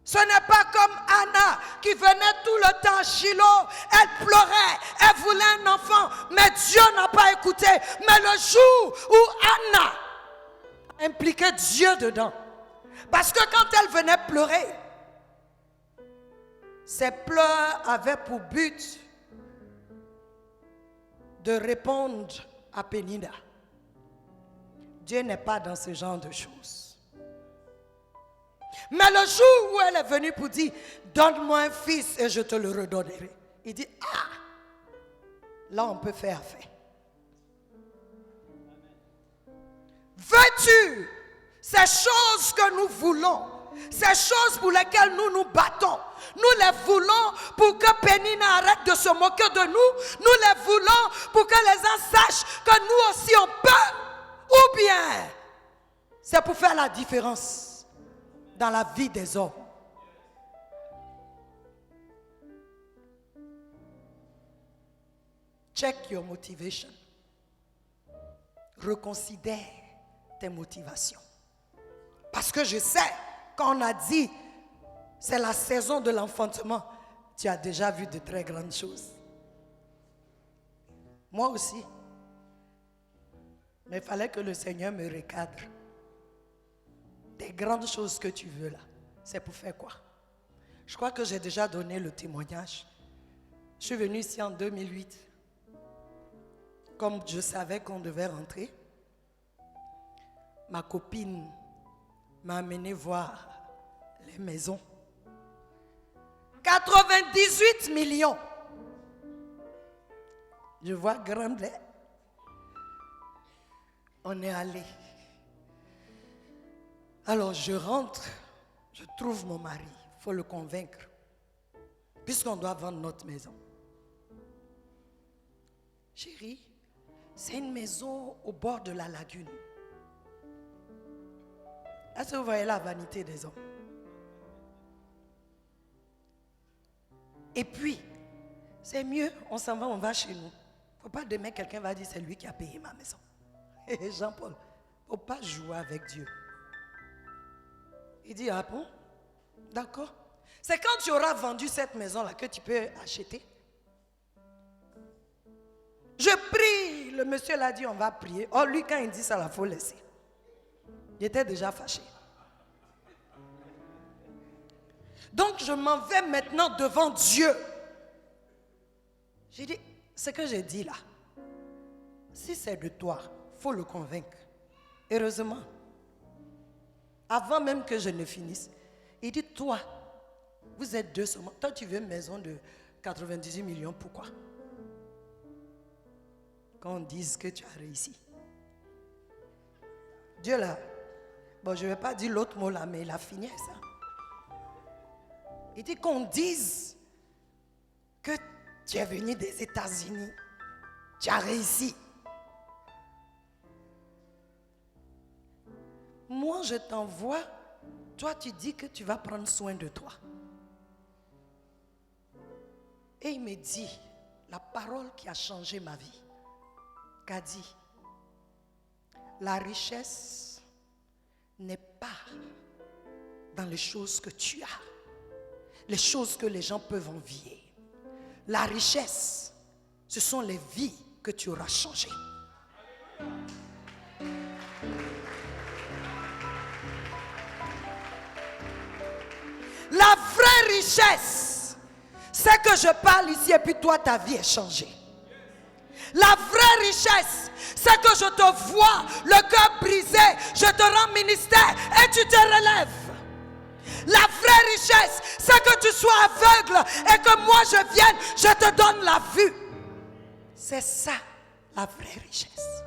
Ce n'est pas comme Anna qui venait tout le temps à Shiloh. Elle pleurait, elle voulait un enfant, mais Dieu n'a pas écouté. Mais le jour où Anna impliquait Dieu dedans, parce que quand elle venait pleurer, ses pleurs avaient pour but de répondre à Pénina. Dieu n'est pas dans ce genre de choses. Mais le jour où elle est venue pour dire, donne-moi un fils et je te le redonnerai. Il dit, ah, là on peut faire affaire. Veux-tu ces choses que nous voulons, ces choses pour lesquelles nous nous battons, nous les voulons pour que Pénina arrête de se moquer de nous, nous les voulons pour que les gens sachent que nous aussi on peut, ou bien c'est pour faire la différence dans la vie des hommes. Check your motivation. Reconsidère tes motivations. Parce que je sais, quand on a dit c'est la saison de l'enfantement, tu as déjà vu de très grandes choses. Moi aussi. Mais il fallait que le Seigneur me recadre. Des grandes choses que tu veux là, c'est pour faire quoi? Je crois que j'ai déjà donné le témoignage. Je suis venue ici en 2008. Comme je savais qu'on devait rentrer, ma copine m'a amené voir les maisons. 98 millions. Je vois Grandlay. On est allé. Alors je rentre, je trouve mon mari. Il faut le convaincre. Puisqu'on doit vendre notre maison. Chérie, c'est une maison au bord de la lagune. Est-ce que vous voyez la vanité des hommes? Et puis, c'est mieux, on s'en va, on va chez nous. Il ne faut pas demain quelqu'un va dire c'est lui qui a payé ma maison. Jean-Paul, il ne faut pas jouer avec Dieu. Il dit, ah bon? D'accord. C'est quand tu auras vendu cette maison-là que tu peux acheter. Je prie, le monsieur l'a dit, on va prier. Oh, lui, quand il dit ça, il faut laisser. Il était déjà fâché. Donc, je m'en vais maintenant devant Dieu. J'ai dit, ce que j'ai dit là, si c'est de toi, il faut le convaincre. Heureusement, avant même que je ne finisse, il dit, toi, vous êtes deux seulement. Toi, tu veux une maison de 98 millions, pourquoi? Quand on dise que tu as réussi. Dieu là, bon je ne vais pas dire l'autre mot là, mais il a fini ça. Il dit qu'on dise que tu es venu des États-Unis, tu as réussi. Moi je t'envoie, toi tu dis que tu vas prendre soin de toi. Et il me dit, la parole qui a changé ma vie, qu'a dit, la richesse n'est pas dans les choses que tu as, les choses que les gens peuvent envier. La richesse, ce sont les vies que tu auras changées. La vraie richesse, c'est que je parle ici et puis toi, ta vie est changée. La vraie richesse, c'est que je te vois le cœur brisé, je te rends ministère et tu te relèves. La vraie richesse, c'est que tu sois aveugle et que moi je vienne, je te donne la vue. C'est ça, la vraie richesse.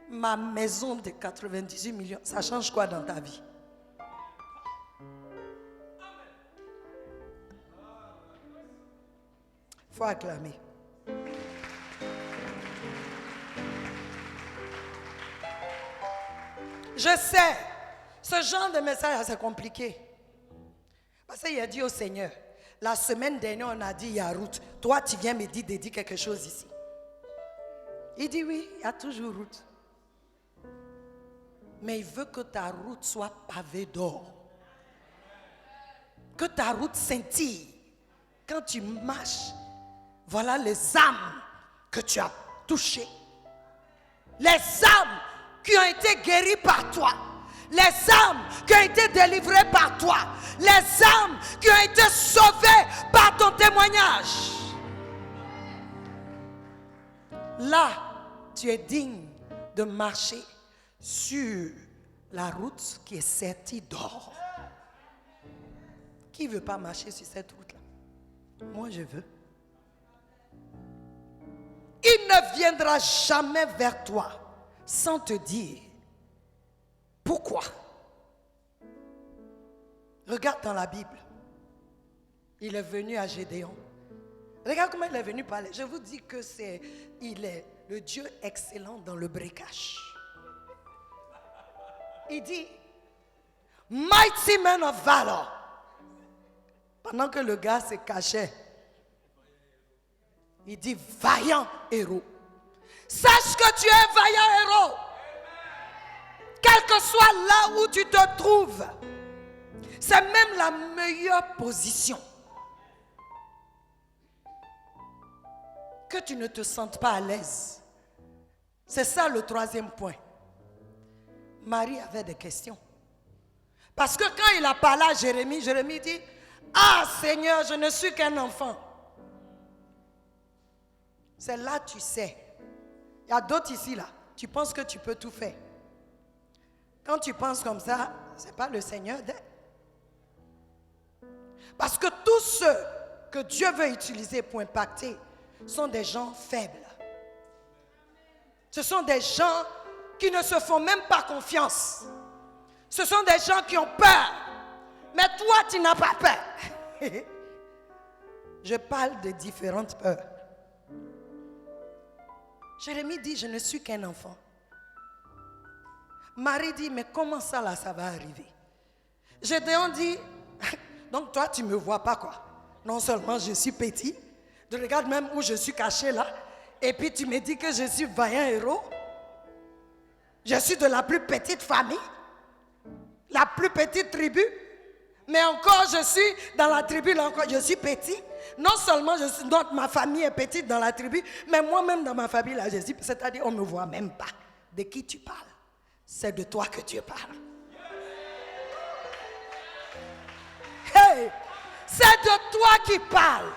Ma maison de 98 millions, ça change quoi dans ta vie? Faut acclamer. Je sais, ce genre de message, c'est compliqué. Parce qu'il a dit au Seigneur, la semaine dernière, on a dit, il y a route. Toi, tu viens me dire de dire quelque chose ici. Il dit, oui, il y a toujours route. Mais il veut que ta route soit pavée d'or. Que ta route scintille. Quand tu marches, voilà les âmes que tu as touchées. Les âmes qui ont été guéries par toi. Les âmes qui ont été délivrées par toi. Les âmes qui ont été sauvées par ton témoignage. Là, tu es digne de marcher sur la route qui est sertie d'or. Qui ne veut pas marcher sur cette route-là? Moi, je veux. Il ne viendra jamais vers toi sans te dire pourquoi. Regarde dans la Bible. Il est venu à Gédéon. Regarde comment il est venu parler. Je vous dis que il est le Dieu excellent dans le breakage. Il dit, mighty man of valor. Pendant que le gars se cachait, il dit, vaillant héros. Sache que tu es un vaillant héros. Quel que soit là où tu te trouves, c'est même la meilleure position. Que tu ne te sentes pas à l'aise. C'est ça le troisième point. Marie avait des questions. Parce que quand il a parlé à Jérémie, Jérémie dit, ah Seigneur, je ne suis qu'un enfant. C'est là tu sais. Il y a d'autres ici là. Tu penses que tu peux tout faire. Quand tu penses comme ça, ce n'est pas le Seigneur. Parce que tous ceux que Dieu veut utiliser pour impacter sont des gens faibles. Ce sont des gens qui ne se font même pas confiance. Ce sont des gens qui ont peur. Mais toi, tu n'as pas peur. Je parle de différentes peurs. Jérémie dit, je ne suis qu'un enfant. Marie dit, mais comment ça là, ça va arriver? Gédéon dit, donc toi, tu ne me vois pas quoi. Non seulement je suis petit, je regarde même où je suis caché là, et puis tu me dis que je suis vaillant héros. Je suis de la plus petite famille, la plus petite tribu, mais encore je suis dans la tribu, là encore je suis petit. Non seulement ma famille est petite dans la tribu, mais moi-même dans ma famille là, je suis, c'est-à-dire on ne me voit même pas. De qui tu parles? C'est de toi que Dieu parle. Hey, c'est de toi qui parle.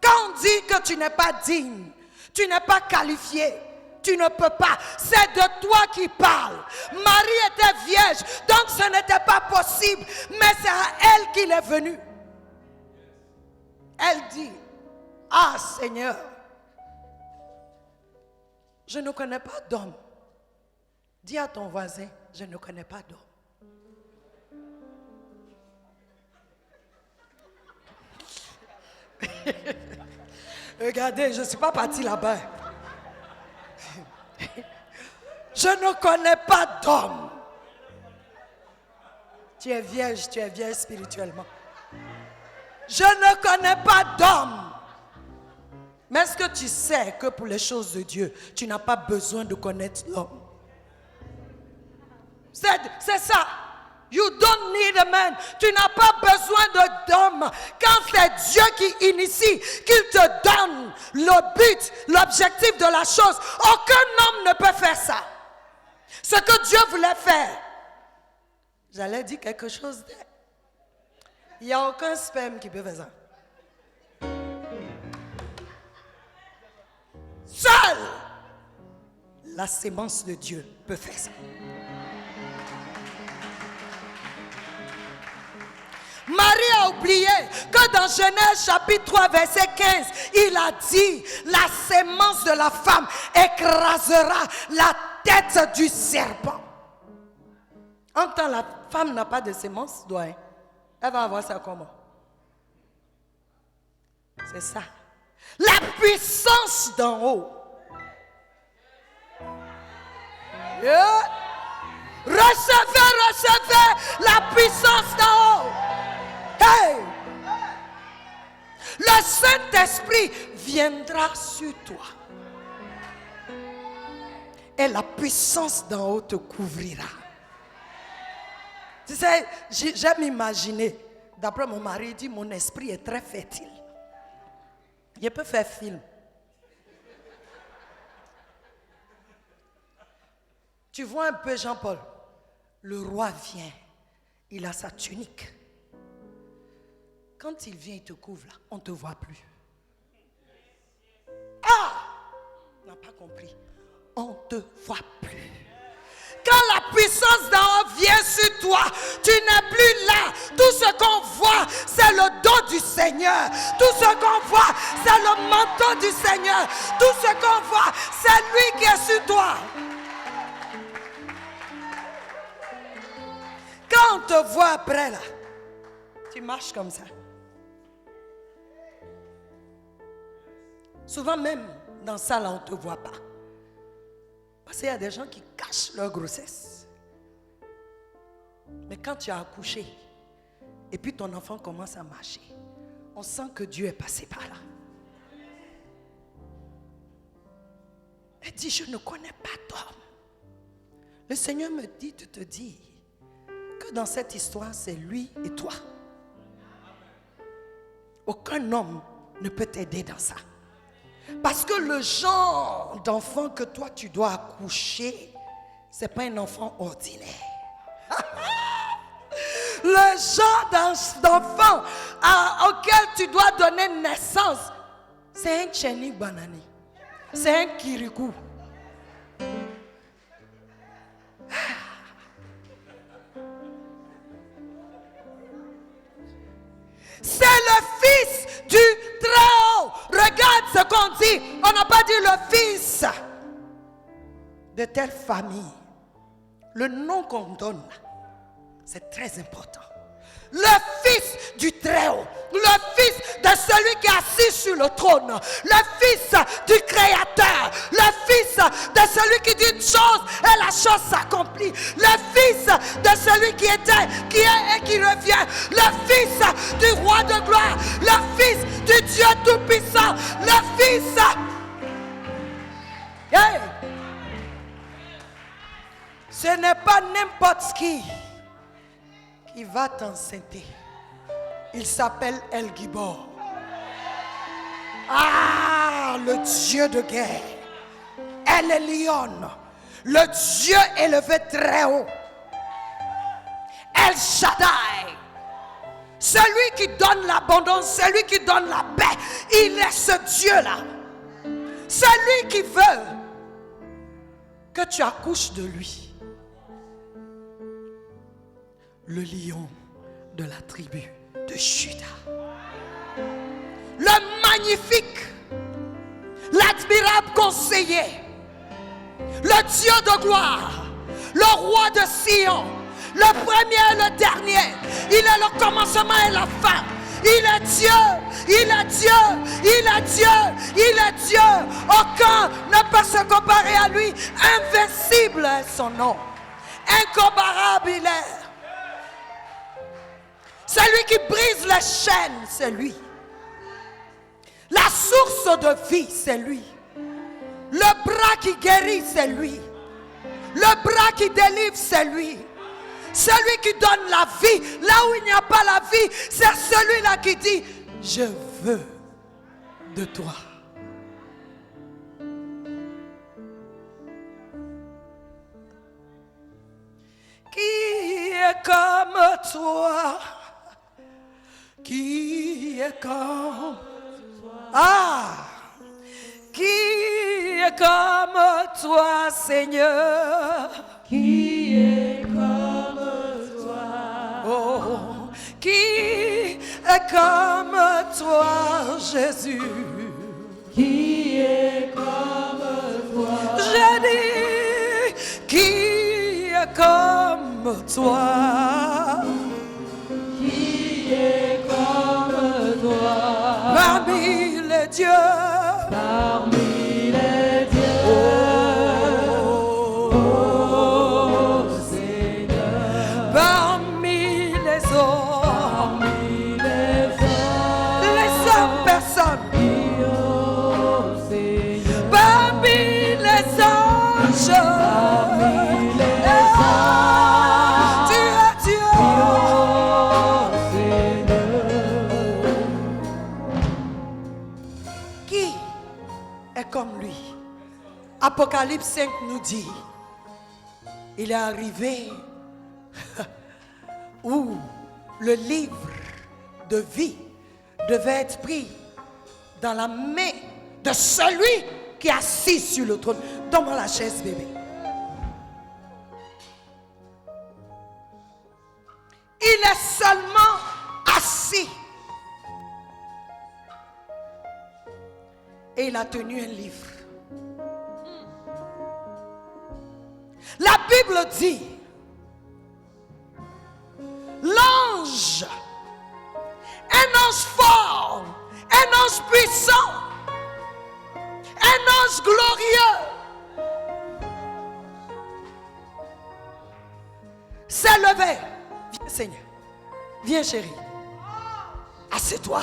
Quand on dit que tu n'es pas digne, tu n'es pas qualifié, tu ne peux pas, c'est de toi qui parle. Marie était vierge, donc ce n'était pas possible, mais c'est à elle qu'il est venu. Elle dit, ah Seigneur, je ne connais pas d'homme. Dis à ton voisin, je ne connais pas d'homme. Regardez, je ne suis pas partie là-bas. Je ne connais pas d'homme. Tu es vierge spirituellement. Je ne connais pas d'homme. Mais est-ce que tu sais que pour les choses de Dieu, tu n'as pas besoin de connaître l'homme? C'est ça. You don't need a man. Tu n'as pas besoin d'homme. Quand c'est Dieu qui initie, qu'il te donne le but, l'objectif de la chose, aucun homme ne peut faire ça. Ce que Dieu voulait faire. J'allais dire quelque chose. Il n'y a aucun sperme qui peut faire ça. Seule la sémence de Dieu peut faire ça. Marie a oublié que dans Genèse chapitre 3 verset 15, il a dit, la sémence de la femme écrasera la tête du serpent. En tant que la femme n'a pas de sémence, doyen, elle va avoir ça comment? C'est ça. La puissance d'en haut. Yeah. Recevez la puissance d'en haut. Hey! Le Saint-Esprit viendra sur toi. Et la puissance d'en haut te couvrira. Tu sais, j'aime imaginer. D'après mon mari, il dit, mon esprit est très fertile. Il peut faire film. Tu vois un peu Jean-Paul. Le roi vient. Il a sa tunique. Quand il vient, il te couvre là. On ne te voit plus. Ah! On n'a pas compris. On ne te voit plus. Quand la puissance d'en haut vient sur toi, tu n'es plus là. Tout ce qu'on voit, c'est le dos du Seigneur. Tout ce qu'on voit, c'est le manteau du Seigneur. Tout ce qu'on voit, c'est lui qui est sur toi. Quand on te voit après là, tu marches comme ça. Souvent même dans ça là, on ne te voit pas. Parce qu'il y a des gens qui cachent leur grossesse. Mais quand tu as accouché, et puis ton enfant commence à marcher, on sent que Dieu est passé par là. Elle dit, je ne connais pas d'homme. Le Seigneur me dit de te dire que dans cette histoire, c'est lui et toi. Aucun homme ne peut t'aider dans ça. Parce que le genre d'enfant que toi tu dois accoucher, c'est pas un enfant ordinaire. Le genre d'enfant auquel tu dois donner naissance, c'est un Tcheni Banani. C'est un Kirikou. C'est le fils du Très-Haut. Regarde ce qu'on dit. On n'a pas dit le fils de telle famille. Le nom qu'on donne, c'est très important. Le fils du Très-Haut. Le fils de celui qui est assis sur le trône. Le fils du Créateur. Le fils de celui qui dit une chose et la chose s'accomplit. Le fils de celui qui était, qui est et qui revient. Le fils du roi de gloire. Le fils du Dieu tout-puissant. Le fils. Hey. Ce n'est pas n'importe qui va t'enceinter. Il s'appelle El Gibor. Ah, le Dieu de guerre. El Elyon, le Dieu élevé très haut. El Shaddai, celui qui donne l'abondance, celui qui donne la paix. Il est ce Dieu-là. Celui qui veut que tu accouches de lui. Le lion de la tribu de Juda. magnifique, l'admirable conseiller, le Dieu de gloire, le roi de Sion, le premier et le dernier. Il est le commencement et la fin. Il est Dieu, il est Dieu, il est Dieu, il est Dieu. Aucun ne peut se comparer à lui. Invincible est son nom. Incomparable il est. Celui qui brise les chaînes, c'est lui. La source de vie, c'est lui. Le bras qui guérit, c'est lui. Le bras qui délivre, c'est lui. Celui qui donne la vie, là où il n'y a pas la vie, c'est celui-là qui dit, je veux de toi. Qui est comme toi? Qui est comme toi? Qui est comme toi, Seigneur? Qui est comme toi? Oh, qui est comme toi, Jésus? Qui est comme toi? Je dis, qui est comme toi? Qui est comme toi? Parmi les dieux. Parmi les dieux. Oh, Seigneur. parmi les hommes. Parmi les hommes. Les hommes, personne. Oh, Seigneur. Parmi les anges. Parmi les Ah, tu es Dieu. Oh, Seigneur. Qui est comme lui? Apocalypse 5 nous dit, il est arrivé où le livre de vie devait être pris dans la main de celui qui est assis sur le trône. Donne-moi la chaise, bébé. Il est seulement assis. Et il a tenu un livre. La Bible dit, l'ange, un ange fort, un ange puissant, un ange glorieux, s'est levé. Viens, Seigneur. Viens, chérie. Assieds-toi.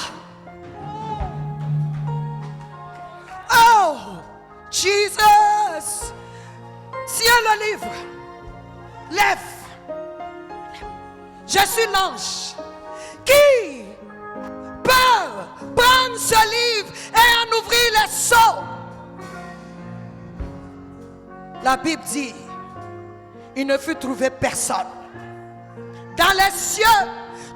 Oh, Jesus. Tiens le livre. Lève. Je suis l'ange qui peut prendre ce livre et en ouvrir les sceaux. La Bible dit, il ne fut trouvé personne. Dans les cieux,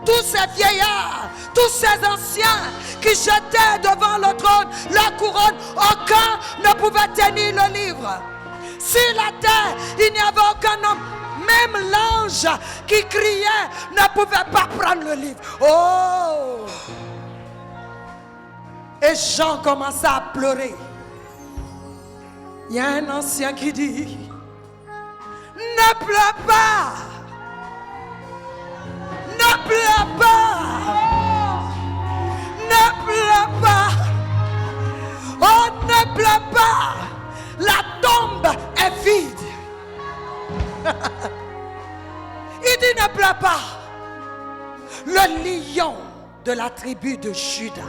tous ces vieillards, tous ces anciens qui jetaient devant le trône la couronne, aucun ne pouvait tenir le livre. Sur la terre, il n'y avait aucun homme. Même l'ange qui criait ne pouvait pas prendre le livre. Oh! Et Jean commença à pleurer. Il y a un ancien qui dit, ne pleure pas. Ne pleure pas. Ne pleure pas. Oh, ne pleure pas. La tombe est vide. Il dit ne pleure pas. Le lion de la tribu de Juda,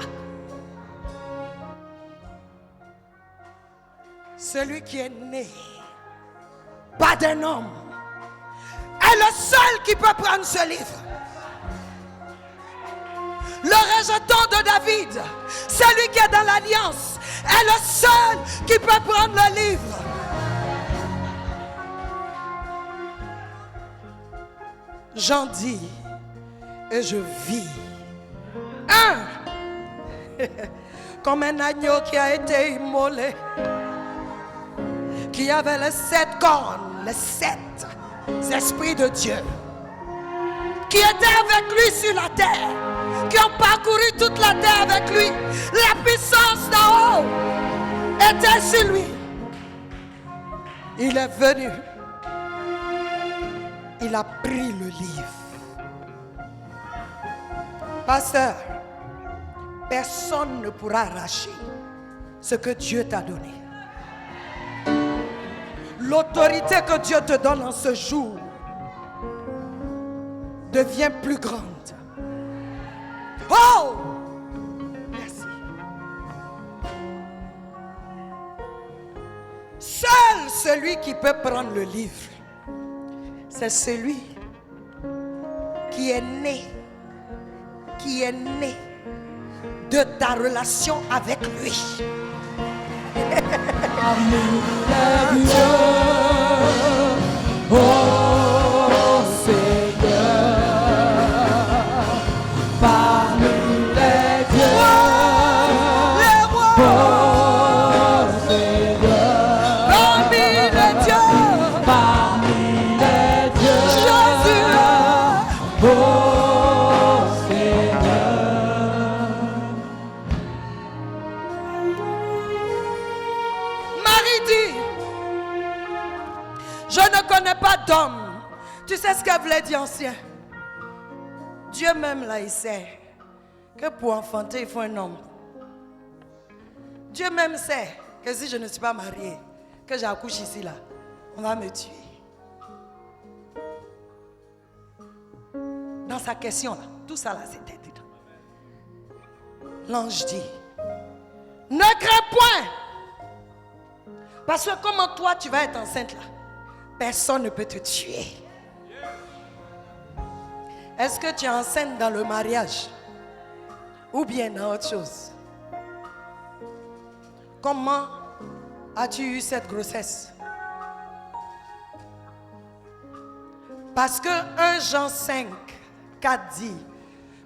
celui qui est né pas d'un homme, est le seul qui peut prendre ce livre. Le rejeton de David, celui qui est dans l'alliance, est le seul qui peut prendre le livre. Jean dit, et je vis comme un agneau qui a été immolé, qui avait les 7 cornes, les 7 esprits de Dieu. qui étaient avec lui sur la terre, qui ont parcouru toute la terre avec lui. La puissance d'en haut était sur lui. Il est venu. Il a pris le livre. Pasteur, personne ne pourra arracher ce que Dieu t'a donné. L'autorité que Dieu te donne en ce jour devient plus grande. Oh! Merci. Seul celui qui peut prendre le livre, c'est celui qui est né de ta relation avec lui. Parmi les dieux, oh Seigneur, parmi les dieux, oh Seigneur, Parmi les dieux, parmi les dieux, Jésus, oh Seigneur. Marie dit, je ne connais pas d'homme. Tu sais ce qu'elle voulait dire ancien? Dieu même là, il sait que pour enfanter, il faut un homme. Dieu même sait que si je ne suis pas mariée, que j'accouche ici là, on va me tuer. Dans sa question là, tout ça là, c'était dedans. L'ange dit, ne crains point. Parce que comment toi tu vas être enceinte là, personne ne peut te tuer. Est-ce que tu es enceinte dans le mariage ou bien dans autre chose? Comment as-tu eu cette grossesse? Parce que 1 Jean 5, 4 dit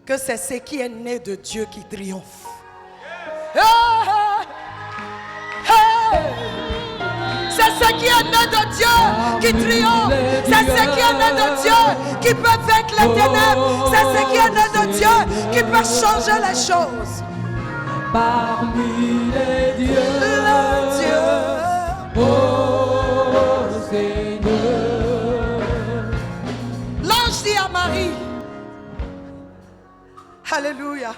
que c'est ce qui est né de Dieu qui triomphe. C'est ce qui est né de Dieu qui triomphe. C'est ce qui est né de Dieu qui peut vaincre les ténèbres. C'est ce qui est né de Dieu qui peut changer les choses. Parmi les dieux, Le Dieu. oh Seigneur. L'ange dit à Marie, alléluia,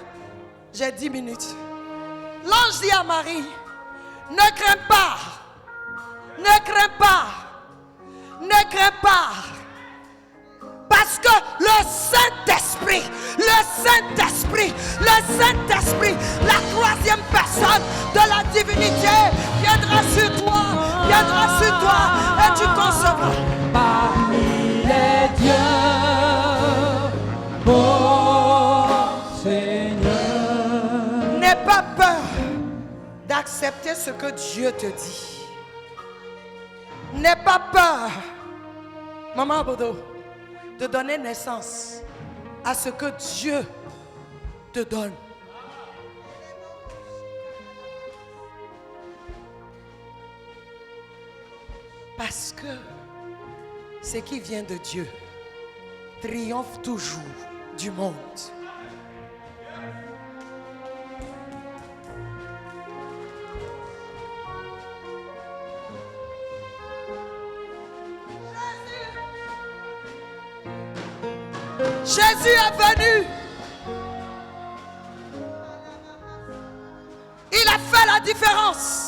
j'ai 10 minutes. L'ange dit à Marie, ne crains pas, ne crains pas, ne crains pas. Parce que le Saint-Esprit, la troisième personne de la divinité viendra sur toi et tu concevras. Parmi les dieux, oh Seigneur. N'aie pas peur d'accepter ce que Dieu te dit. N'aie pas peur, Maman Bodo, de donner naissance à ce que Dieu te donne. Parce que ce qui vient de Dieu triomphe toujours du monde. Jésus est venu. Il a fait la différence.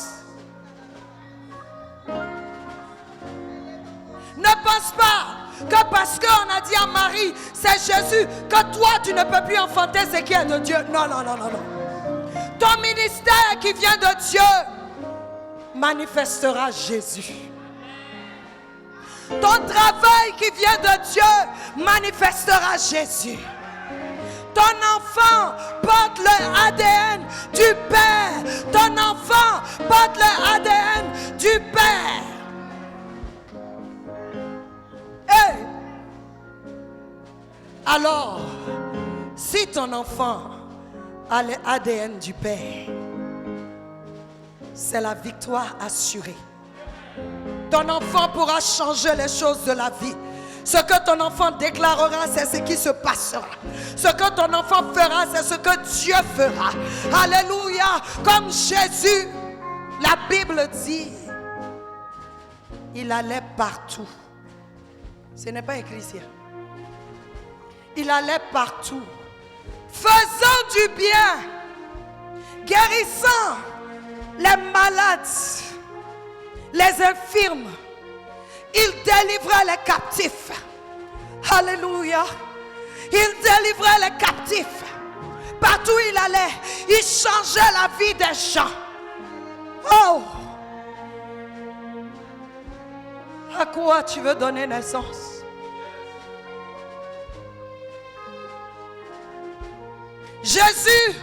Ne pense pas que parce qu'on a dit à Marie, c'est Jésus, que toi tu ne peux plus enfanter ce qui est de Dieu. Non, non, non, non, non. Ton ministère qui vient de Dieu manifestera Jésus. Ton travail qui vient de Dieu manifestera Jésus. Ton enfant porte le ADN du Père. Ton enfant porte le ADN du Père. Hey! Alors, si ton enfant a le ADN du Père, c'est la victoire assurée. Ton enfant pourra changer les choses de la vie. Ce que ton enfant déclarera, c'est ce qui se passera. Ce que ton enfant fera, c'est ce que Dieu fera. Alléluia. Comme Jésus, la Bible dit, il allait partout. Ce n'est pas écrit ici. Il allait partout, faisant du bien, guérissant les malades, les infirmes. Il délivrait les captifs. Alléluia. Il délivrait les captifs. Partout où il allait, il changeait la vie des gens. Oh! À quoi tu veux donner naissance? Jésus,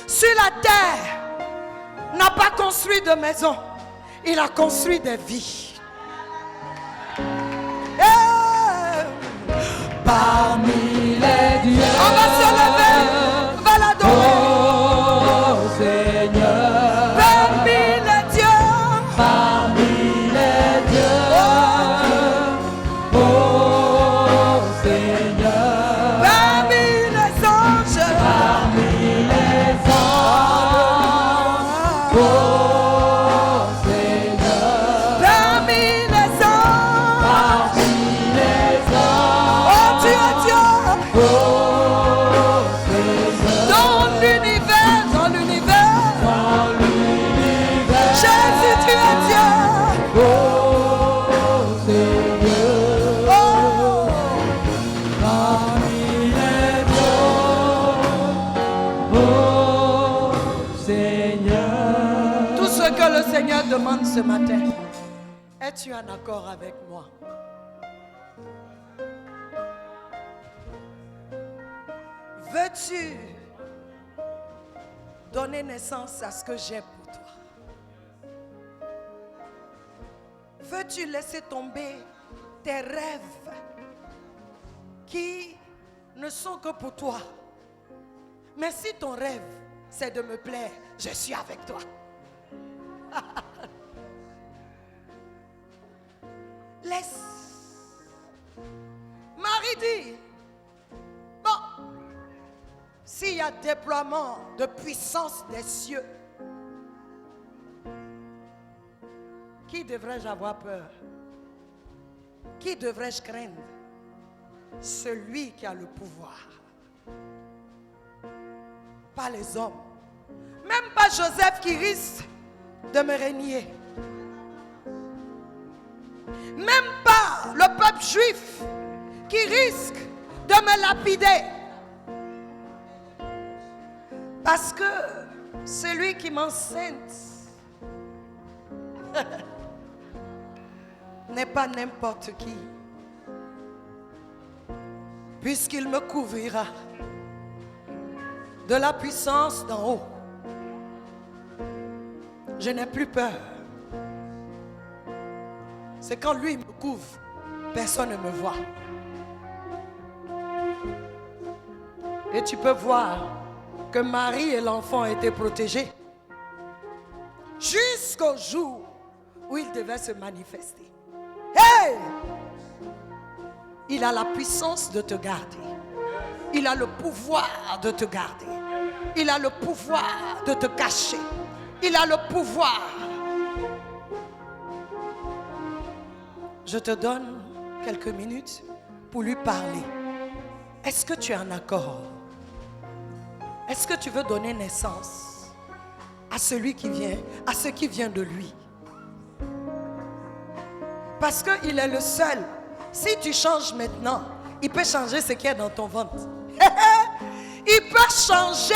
sur la terre, n'a pas construit de maison. Il a construit des vies. Parmi les dieux, On va se lever, on va l'adorer. oh Seigneur, Parmi les dieux, parmi les dieux, oh Seigneur, parmi les anges, parmi les anges, oh Seigneur, parmi les anges, parmi les anges, oh Dieu, Dieu, oh Seigneur, dans l'univers, Jésus, tu es Dieu. oh Seigneur, Oh, parmi les dieux, oh Seigneur. tout ce que le Seigneur demande ce matin, es-tu en accord avec moi? Veux-tu donner naissance à ce que j'ai pour toi? Veux-tu laisser tomber tes rêves qui ne sont que pour toi? Mais si ton rêve, c'est de me plaire, je suis avec toi. Laisse. Marie dit, bon, s'il y a déploiement de puissance des cieux, qui devrais-je avoir peur? Qui devrais-je craindre? Celui qui a le pouvoir. Pas les hommes. Même pas Joseph qui risque de me régner. Même pas le peuple juif qui risque de me lapider. Parce que celui qui m'enseigne n'est pas n'importe qui. Puisqu'il me couvrira de la puissance d'en haut. Je n'ai plus peur. C'est quand lui me couvre, personne ne me voit. Et tu peux voir que Marie et l'enfant étaient protégés jusqu'au jour où il devait se manifester. Hey! Il a la puissance de te garder. Il a le pouvoir de te garder. Il a le pouvoir de te cacher. Il a le pouvoir. Je te donne quelques minutes pour lui parler. Est-ce que tu es en accord? Est-ce que tu veux donner naissance à celui qui vient, à ce qui vient de lui? Parce qu'il est le seul. Si tu changes maintenant, il peut changer ce qui est dans ton ventre. Il peut changer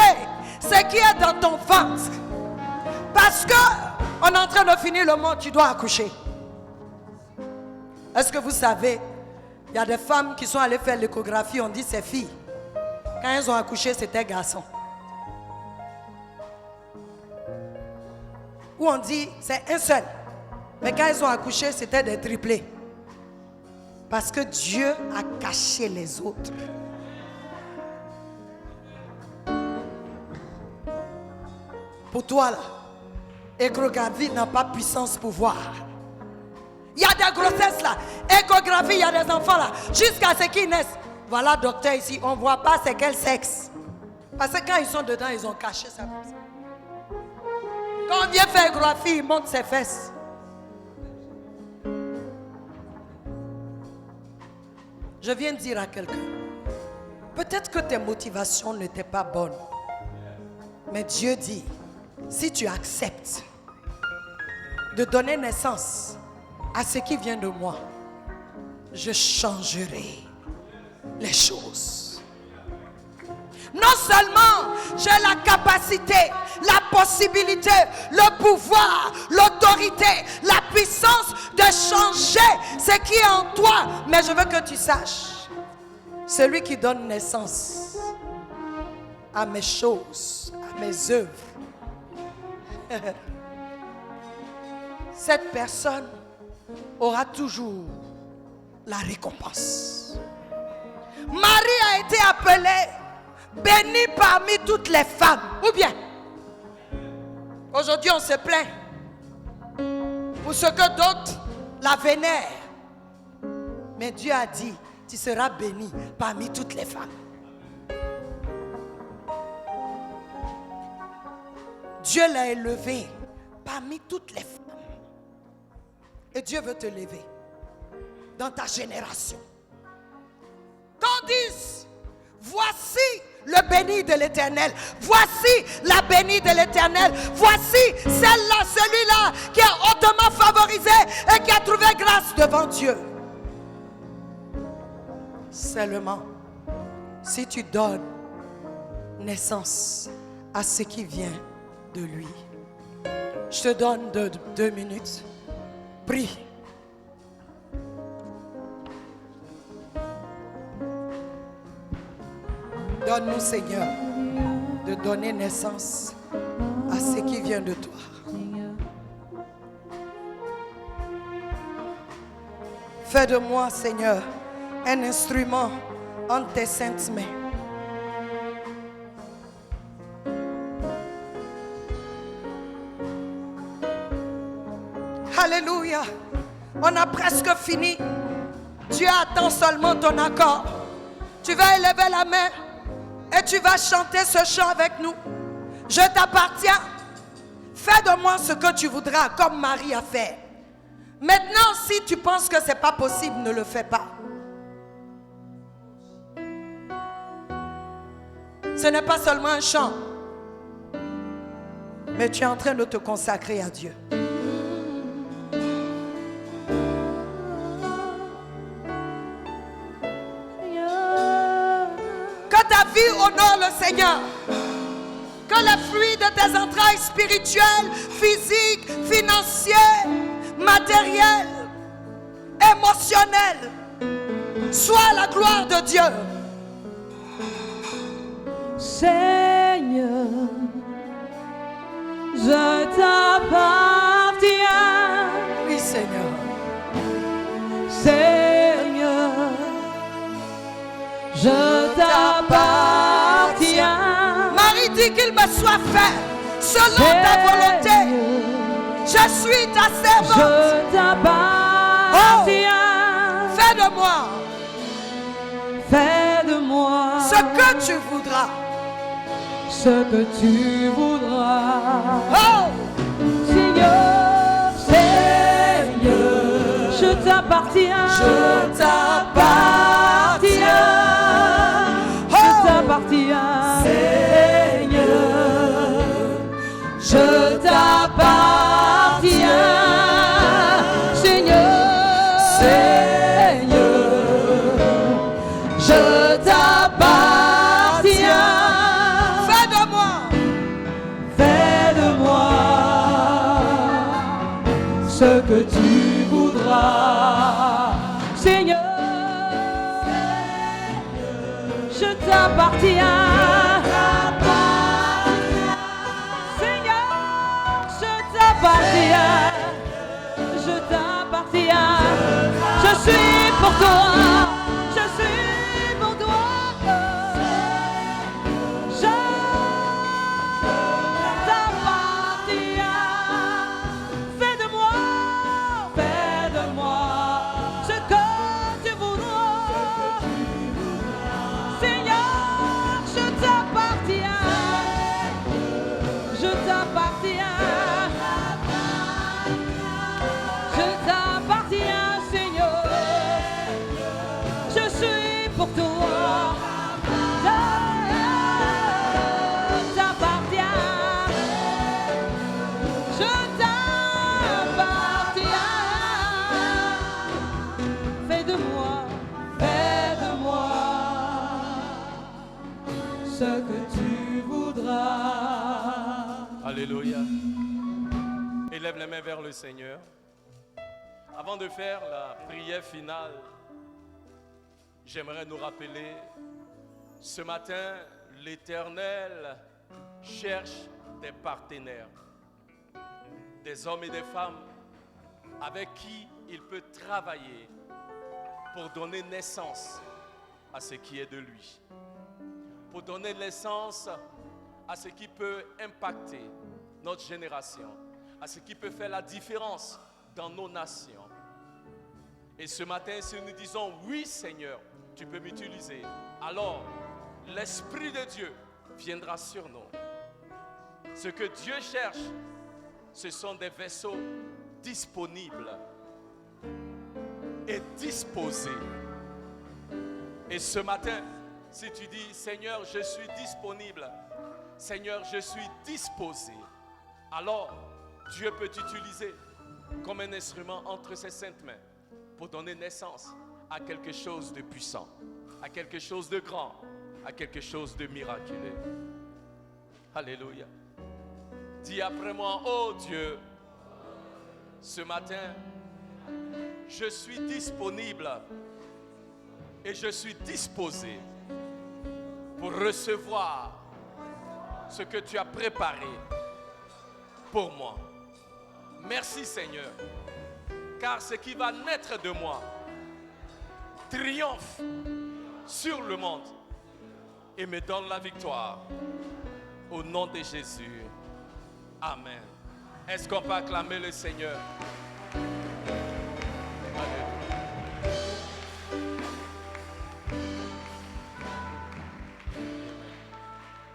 ce qui est dans ton ventre. Parce que on est en train de finir le monde, tu dois accoucher. Est-ce que vous savez, il y a des femmes qui sont allées faire l'échographie, on dit c'est filles. Quand elles ont accouché, c'était garçon. Ou on dit c'est un seul. Mais quand elles ont accouché, c'était des triplés. Parce que Dieu a caché les autres. Pour toi là, échographie n'a pas puissance pour voir. Il y a des grossesses là. Échographie, il y a des enfants là. Jusqu'à ce qu'ils naissent. Voilà, docteur, ici, on ne voit pas c'est quel sexe. Parce que quand ils sont dedans, ils ont caché ça. Quand on vient faire échographie, il montre ses fesses. Je viens de dire à quelqu'un, peut-être que tes motivations n'étaient pas bonnes. Mais Dieu dit, si tu acceptes de donner naissance à ce qui vient de moi, je changerai les choses. Non seulement j'ai la capacité, la possibilité, le pouvoir, l'autorité, la puissance de changer ce qui est en toi, mais je veux que tu saches, celui qui donne naissance à mes choses, à mes œuvres, cette personne aura toujours la récompense. Marie a été appelée bénie parmi toutes les femmes. Ou bien, aujourd'hui on se plaint pour ce que d'autres la vénèrent. Mais Dieu a dit, tu seras bénie parmi toutes les femmes. Dieu l'a élevée parmi toutes les femmes. Et Dieu veut te lever dans ta génération. Qu'on dise, voici le béni de l'Éternel. Voici la bénie de l'Éternel. Voici celle-là, celui-là qui est hautement favorisé et qui a trouvé grâce devant Dieu. Seulement, si tu donnes naissance à ce qui vient de lui. Je te donne 2 minutes. Prie. Donne-nous, Seigneur, de donner naissance à ce qui vient de toi. Fais de moi, Seigneur, un instrument entre tes saintes mains. Alléluia. On a presque fini. Dieu attend seulement ton accord. Tu vas élever la main et tu vas chanter ce chant avec nous. Je t'appartiens. Fais de moi ce que tu voudras, comme Marie a fait. Maintenant, si tu penses que ce n'est pas possible, ne le fais pas. Ce n'est pas seulement un chant, mais tu es en train de te consacrer à Dieu. Que ta vie honore le Seigneur. Que les fruits de tes entrailles spirituelles, physiques, financières, matérielles, émotionnelles soient la gloire de Dieu. Seigneur, je t'appartiens. Oui, Seigneur. Seigneur, je t'appartiens. Marie dit qu'il me soit fait selon ta volonté. Je suis ta servante. Je t'appartiens. Oh, fais de moi. Fais de moi Ce que tu voudras. Ce que tu voudras. Oh, Seigneur, Seigneur, je t'appartiens. je t'appartiens. Je t'appartiens. Seigneur, je t'appartiens. Seigneur, Seigneur, je t'appartiens. Fais de moi. Fais de moi ce que tu voudras. Seigneur, je t'appartiens. Seigneur, je t'appartiens. Je t'appartiens. Je suis pour toi. Je suis pour toi. Je t'appartiens. Fais de moi Alléluia. Élève les mains vers le Seigneur. Avant de faire la prière finale, j'aimerais nous rappeler, ce matin, l'Éternel cherche des partenaires, des hommes et des femmes avec qui il peut travailler pour donner naissance à ce qui est de lui, pour donner naissance à ce qui peut impacter notre génération, à ce qui peut faire la différence dans nos nations. Et ce matin, si nous disons oui Seigneur, tu peux m'utiliser, alors l'Esprit de Dieu viendra sur nous. Ce que Dieu cherche, ce sont des vaisseaux disponibles et disposés. Et ce matin, si tu dis Seigneur, je suis disponible, Seigneur, je suis disposé, alors Dieu peut t'utiliser comme un instrument entre ses saintes mains pour donner naissance à quelque chose de puissant, à quelque chose de grand, à quelque chose de miraculeux. Alléluia. Dis après moi, oh Dieu, ce matin, je suis disponible et je suis disposé pour recevoir ce que tu as préparé pour moi. Merci Seigneur, car ce qui va naître de moi triomphe sur le monde et me donne la victoire. Au nom de Jésus. Amen. Est-ce qu'on peut acclamer le Seigneur?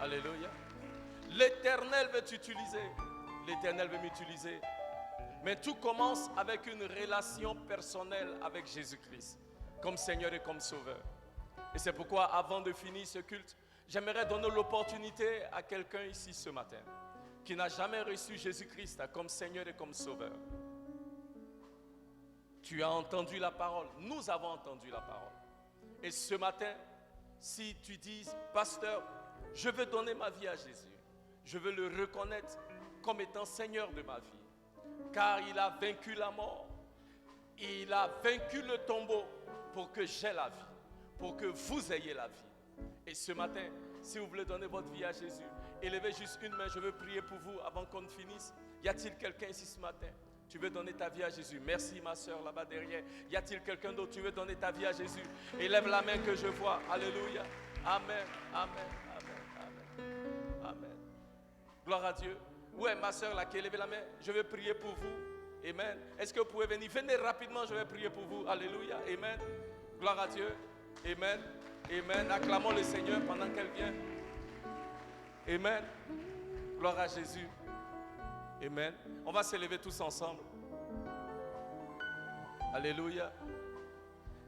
Alléluia. Alléluia. L'Éternel veut t'utiliser. L'Éternel veut m'utiliser. Mais tout commence avec une relation personnelle avec Jésus-Christ, comme Seigneur et comme Sauveur. Et c'est pourquoi, avant de finir ce culte, j'aimerais donner l'opportunité à quelqu'un ici ce matin qui n'a jamais reçu Jésus-Christ comme Seigneur et comme Sauveur. Tu as entendu la parole, nous avons entendu la parole. Et ce matin, si tu dis, pasteur, je veux donner ma vie à Jésus, je veux le reconnaître comme étant Seigneur de ma vie, car il a vaincu la mort, il a vaincu le tombeau pour que j'aie la vie, pour que vous ayez la vie. Et ce matin, si vous voulez donner votre vie à Jésus, élevez juste une main, je veux prier pour vous avant qu'on finisse. Y a-t-il quelqu'un ici ce matin? Tu veux donner ta vie à Jésus? Merci ma soeur là-bas derrière. Y a-t-il quelqu'un d'autre? Tu veux donner ta vie à Jésus? Élève la main que je vois. Alléluia. Amen. Amen. Amen. Amen. Amen. Gloire à Dieu. Où est ma soeur là qui a levé la main? Je vais prier pour vous. Amen. Est-ce que vous pouvez venir? Venez rapidement, je vais prier pour vous. Alléluia. Amen. Gloire à Dieu. Amen. Amen. Acclamons le Seigneur pendant qu'elle vient. Amen. Gloire à Jésus. Amen. On va se lever tous ensemble. Alléluia.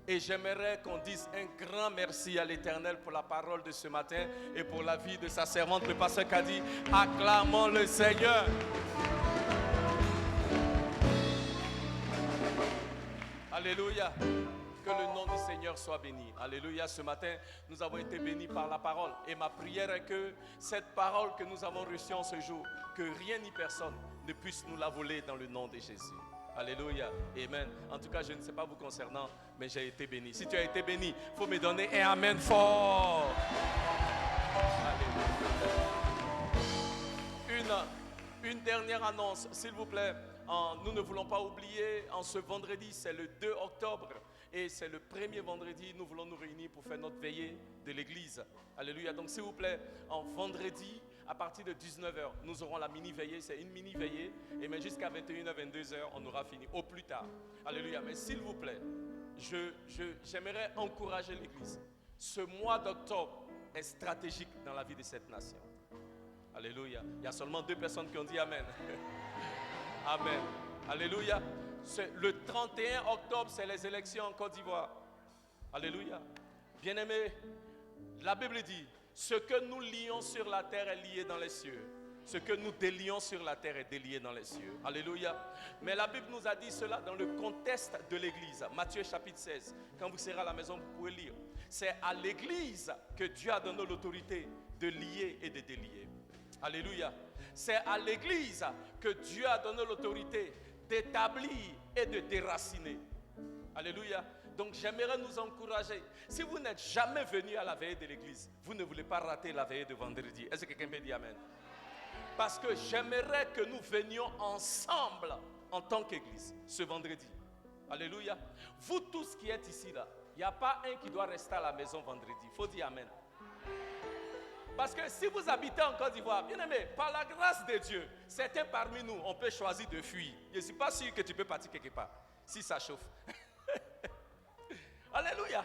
Et j'aimerais qu'on dise un grand merci à l'Éternel pour la parole de ce matin et pour la vie de sa servante, le pasteur Kadi. Acclamons le Seigneur. Alléluia. Que le nom du Seigneur soit béni. Alléluia. Ce matin, nous avons été bénis par la parole. Et ma prière est que cette parole que nous avons reçue en ce jour, que rien ni personne ne puisse nous la voler dans le nom de Jésus. Alléluia. Amen. En tout cas, je ne sais pas vous concernant, mais j'ai été béni. Si tu as été béni, il faut me donner un amen fort. Alléluia. Une dernière annonce, s'il vous plaît. Nous ne voulons pas oublier, en ce vendredi, c'est le 2 octobre. Et c'est le premier vendredi, nous voulons nous réunir pour faire notre veillée de l'église. Alléluia. Donc s'il vous plaît, en vendredi, à partir de 19h, nous aurons la mini-veillée. C'est une mini-veillée. Et mais jusqu'à 21h, 22h, on aura fini. Au plus tard. Alléluia. Mais s'il vous plaît, j'aimerais encourager l'église. Ce mois d'octobre est stratégique dans la vie de cette nation. Alléluia. Il y a seulement 2 personnes qui ont dit Amen. Amen. Alléluia. Le 31 octobre, c'est les élections en Côte d'Ivoire. Alléluia. Bien-aimés, la Bible dit, ce que nous lions sur la terre est lié dans les cieux. Ce que nous délions sur la terre est délié dans les cieux. Alléluia. Mais la Bible nous a dit cela dans le contexte de l'église. Matthieu chapitre 16. Quand vous serez à la maison, vous pouvez lire. C'est à l'église que Dieu a donné l'autorité de lier et de délier. Alléluia. C'est à l'église que Dieu a donné l'autorité d'établir et de déraciner. Alléluia. Donc j'aimerais nous encourager. Si vous n'êtes jamais venu à la veillée de l'église, vous ne voulez pas rater la veillée de vendredi. Est-ce que quelqu'un peut dire amen? Parce que j'aimerais que nous venions ensemble en tant qu'église ce vendredi. Alléluia. Vous tous qui êtes ici là, il n'y a pas un qui doit rester à la maison vendredi. Il faut dire amen. Parce que si vous habitez en Côte d'Ivoire, bien aimé, par la grâce de Dieu, certains parmi nous, on peut choisir de fuir. Je ne suis pas sûr que tu peux partir quelque part, si ça chauffe. Alléluia.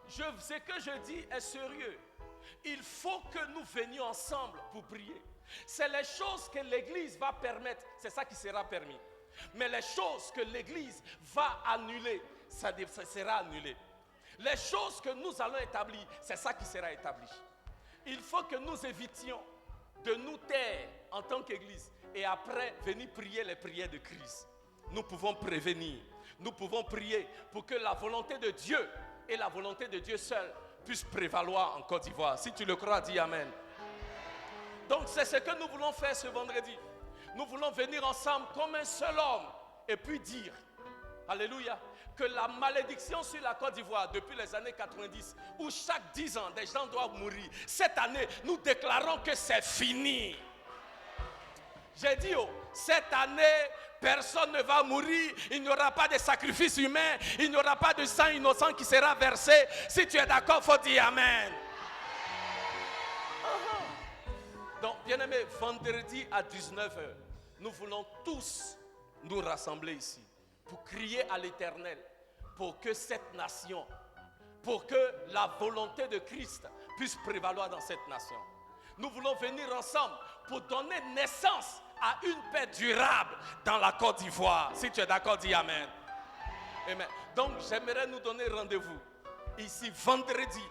Ce que je dis est sérieux. Il faut que nous venions ensemble pour prier. C'est les choses que l'Église va permettre, c'est ça qui sera permis. Mais les choses que l'Église va annuler, ça sera annulé. Les choses que nous allons établir, c'est ça qui sera établi. Il faut que nous évitions de nous taire en tant qu'Église et après venir prier les prières de crise. Nous pouvons prévenir, nous pouvons prier pour que la volonté de Dieu et la volonté de Dieu seul puissent prévaloir en Côte d'Ivoire. Si tu le crois, dis amen. Donc c'est ce que nous voulons faire ce vendredi. Nous voulons venir ensemble comme un seul homme et puis dire, alléluia, que la malédiction sur la Côte d'Ivoire depuis les années 90, où chaque 10 ans des gens doivent mourir, cette année nous déclarons que c'est fini. J'ai dit, cette année, personne ne va mourir, il n'y aura pas de sacrifice humain, il n'y aura pas de sang innocent qui sera versé. Si tu es d'accord, il faut dire amen. Donc, bien-aimés, vendredi à 19h, nous voulons tous nous rassembler ici pour crier à l'Éternel, pour que cette nation, pour que la volonté de Christ puisse prévaloir dans cette nation. Nous voulons venir ensemble pour donner naissance à une paix durable dans la Côte d'Ivoire. Si tu es d'accord, dis amen. Amen. Donc, j'aimerais nous donner rendez-vous ici vendredi.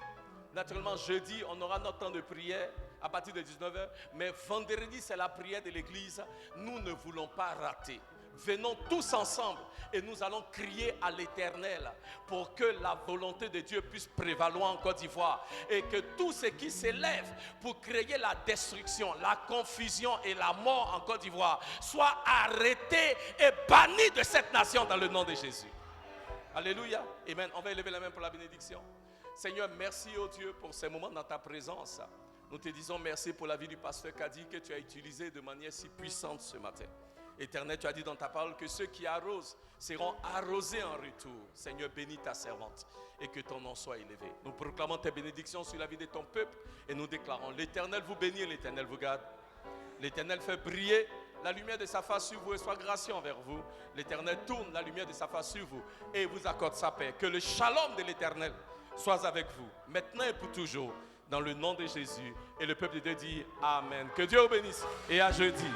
Naturellement, jeudi, on aura notre temps de prière à partir de 19h. Mais vendredi, c'est la prière de l'église. Nous ne voulons pas rater. Venons tous ensemble et nous allons crier à l'Éternel pour que la volonté de Dieu puisse prévaloir en Côte d'Ivoire et que tout ce qui s'élève pour créer la destruction, la confusion et la mort en Côte d'Ivoire soit arrêté et banni de cette nation dans le nom de Jésus. Alléluia. Amen. On va élever la main pour la bénédiction. Seigneur, merci au Dieu pour ces moments dans ta présence. Nous te disons merci pour la vie du pasteur Kadi que tu as utilisé de manière si puissante ce matin. Éternel, tu as dit dans ta parole que ceux qui arrosent seront arrosés en retour. Seigneur, bénis ta servante et que ton nom soit élevé. Nous proclamons tes bénédictions sur la vie de ton peuple et nous déclarons: l'Éternel vous bénit et l'Éternel vous garde. L'Éternel fait briller la lumière de sa face sur vous et soit gracieux envers vous. L'Éternel tourne la lumière de sa face sur vous et vous accorde sa paix. Que le shalom de l'Éternel soit avec vous, maintenant et pour toujours, dans le nom de Jésus. Et le peuple de Dieu dit Amen. Que Dieu vous bénisse et à jeudi.